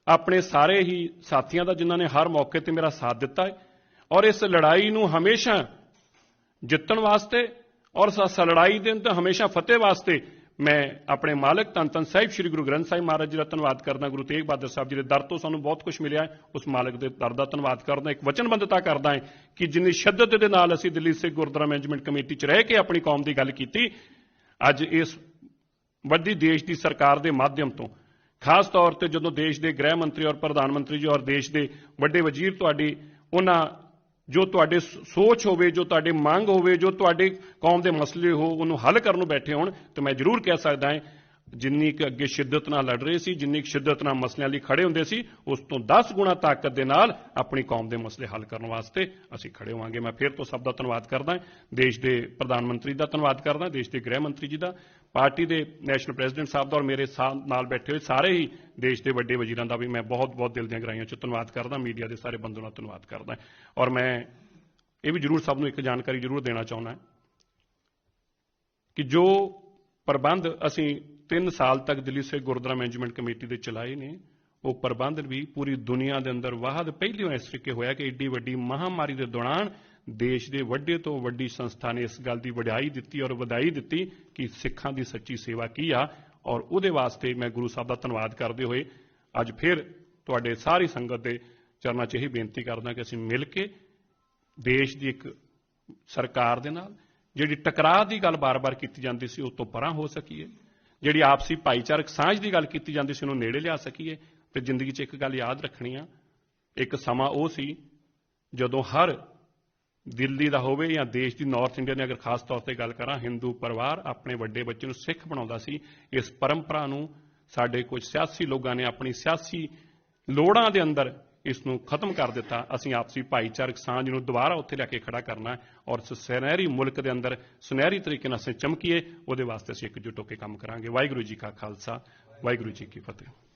अपने सारे ही साथियों का जिन्होंने हर मौके पर मेरा साथ दिता है और इस लड़ाई नूं हमेशा जितण वास्ते और इस लड़ाई के अंदर हमेशा फतेह वास्ते मैं अपने मालिक धन धन साहिब श्री गुरु ग्रंथ साहिब महाराज जी का धन्नवाद करदा गुरु तेग बहादुर साहब जी के दर तो सानूं बहुत कुछ मिलिया है उस मालिक के दर का धन्नवाद करदा एक वचनबद्धता करदा है कि जिन्नी शिद्दत के नाल असीं दिल्ली सिख गुरुद्वारा मैनेजमेंट कमेटी च रह के अपनी कौम की गल कीती अज इस वड्डी देश की सरकार के माध्यम तो खास तौर पर जो देश के गृह मंत्री और प्रधानमंत्री जी और देश के वड्डे वजीर तुहाडी उन्हां जो तुहाडे सोच होवे जो तुहाडे मंग होवे जो तुहाडे कौम के मसले हो उन्होंने हल करन बैठे होण तो मैं जरूर कह सकदा है जिन्नी कि अगे शिद्दत नाल लड़ रहे सी जिन्नी शिद्दत नाल मसलिਆਂ ਲਈ खड़े हुंदे सी उस तो 10 गुणा ताकत के नाल अपनी कौम के मसले हल करने वास्ते असीं खड़े होवांगे मैं फिर तो सब का धन्नवाद करदा देश के प्रधानमंत्री का धन्नवाद करदा देश के गृह मंत्री जी का पार्टी के नैशनल प्रेजिडेंट साहब का और मेरे नाल बैठे हुए सारे ही देश के वड्डे वजीरां का भी मैं बहुत बहुत दिल ਦੀਆਂ गहराइयां च धन्नवाद करदा मीडिया के सारे बंदों का धन्नवाद करदा और मैं ये भी जरूर सबनूं एक जानकारी जरूर देना चाहुंदा कि जो प्रबंध असीं 3 साल तक दिल्ली सिख गुरुद्वारा मैनेजमेंट कमेटी के चलाए ने वो प्रबंध भी पूरी दुनिया के अंदर वाहद पहली इस तरीके होया कि एड्डी वड्डी महामारी के दौरान देश के वड्डे तो वड्डी संस्था ने इस गल की वडियाई दी और वधाई दी कि सिखां की सच्ची सेवा की आ और उहदे वास्ते मैं गुरु साहब का धन्नवाद करते हुए अज फिर तुहाडे सारी संगत के चरनां 'च यही बेनती करदा कि असीं मिल के देश की एक सरकार दे नाल जिहड़ी टकराव की गल बार बार की जाती सी उस तो परां हो सकीए जिहड़ी आपसी भाईचारक सांझ की गल की जाती सी उहनूं नेड़े लिया सकीए ते जिंदगी 'च एक गल याद रखनी आ एक समा वो सी जदों हर दिल्ली का होवे या देश की नॉर्थ इंडिया ने अगर खास तौर पर गल करा हिंदू परिवार अपने वड्डे बच्चे नूं सिख बनाउंदा सी इस परंपरा नूं साडे कुछ सियासी लोगों ने अपनी सियासी लोड़ां दे अंदर इसनूं खत्म कर दिता असीं आपसी भाईचारक सांझ नूं दोबारा उत्थे लैके खड़ा करना है और इस सुनहरी मुल्क के अंदर सुनहरी तरीके नाल असीं चमकीए उहदे वास्ते असीं एकजुट होकर काम करांगे वाहिगुरू जी का खालसा वाहिगुरू जी की फतेह।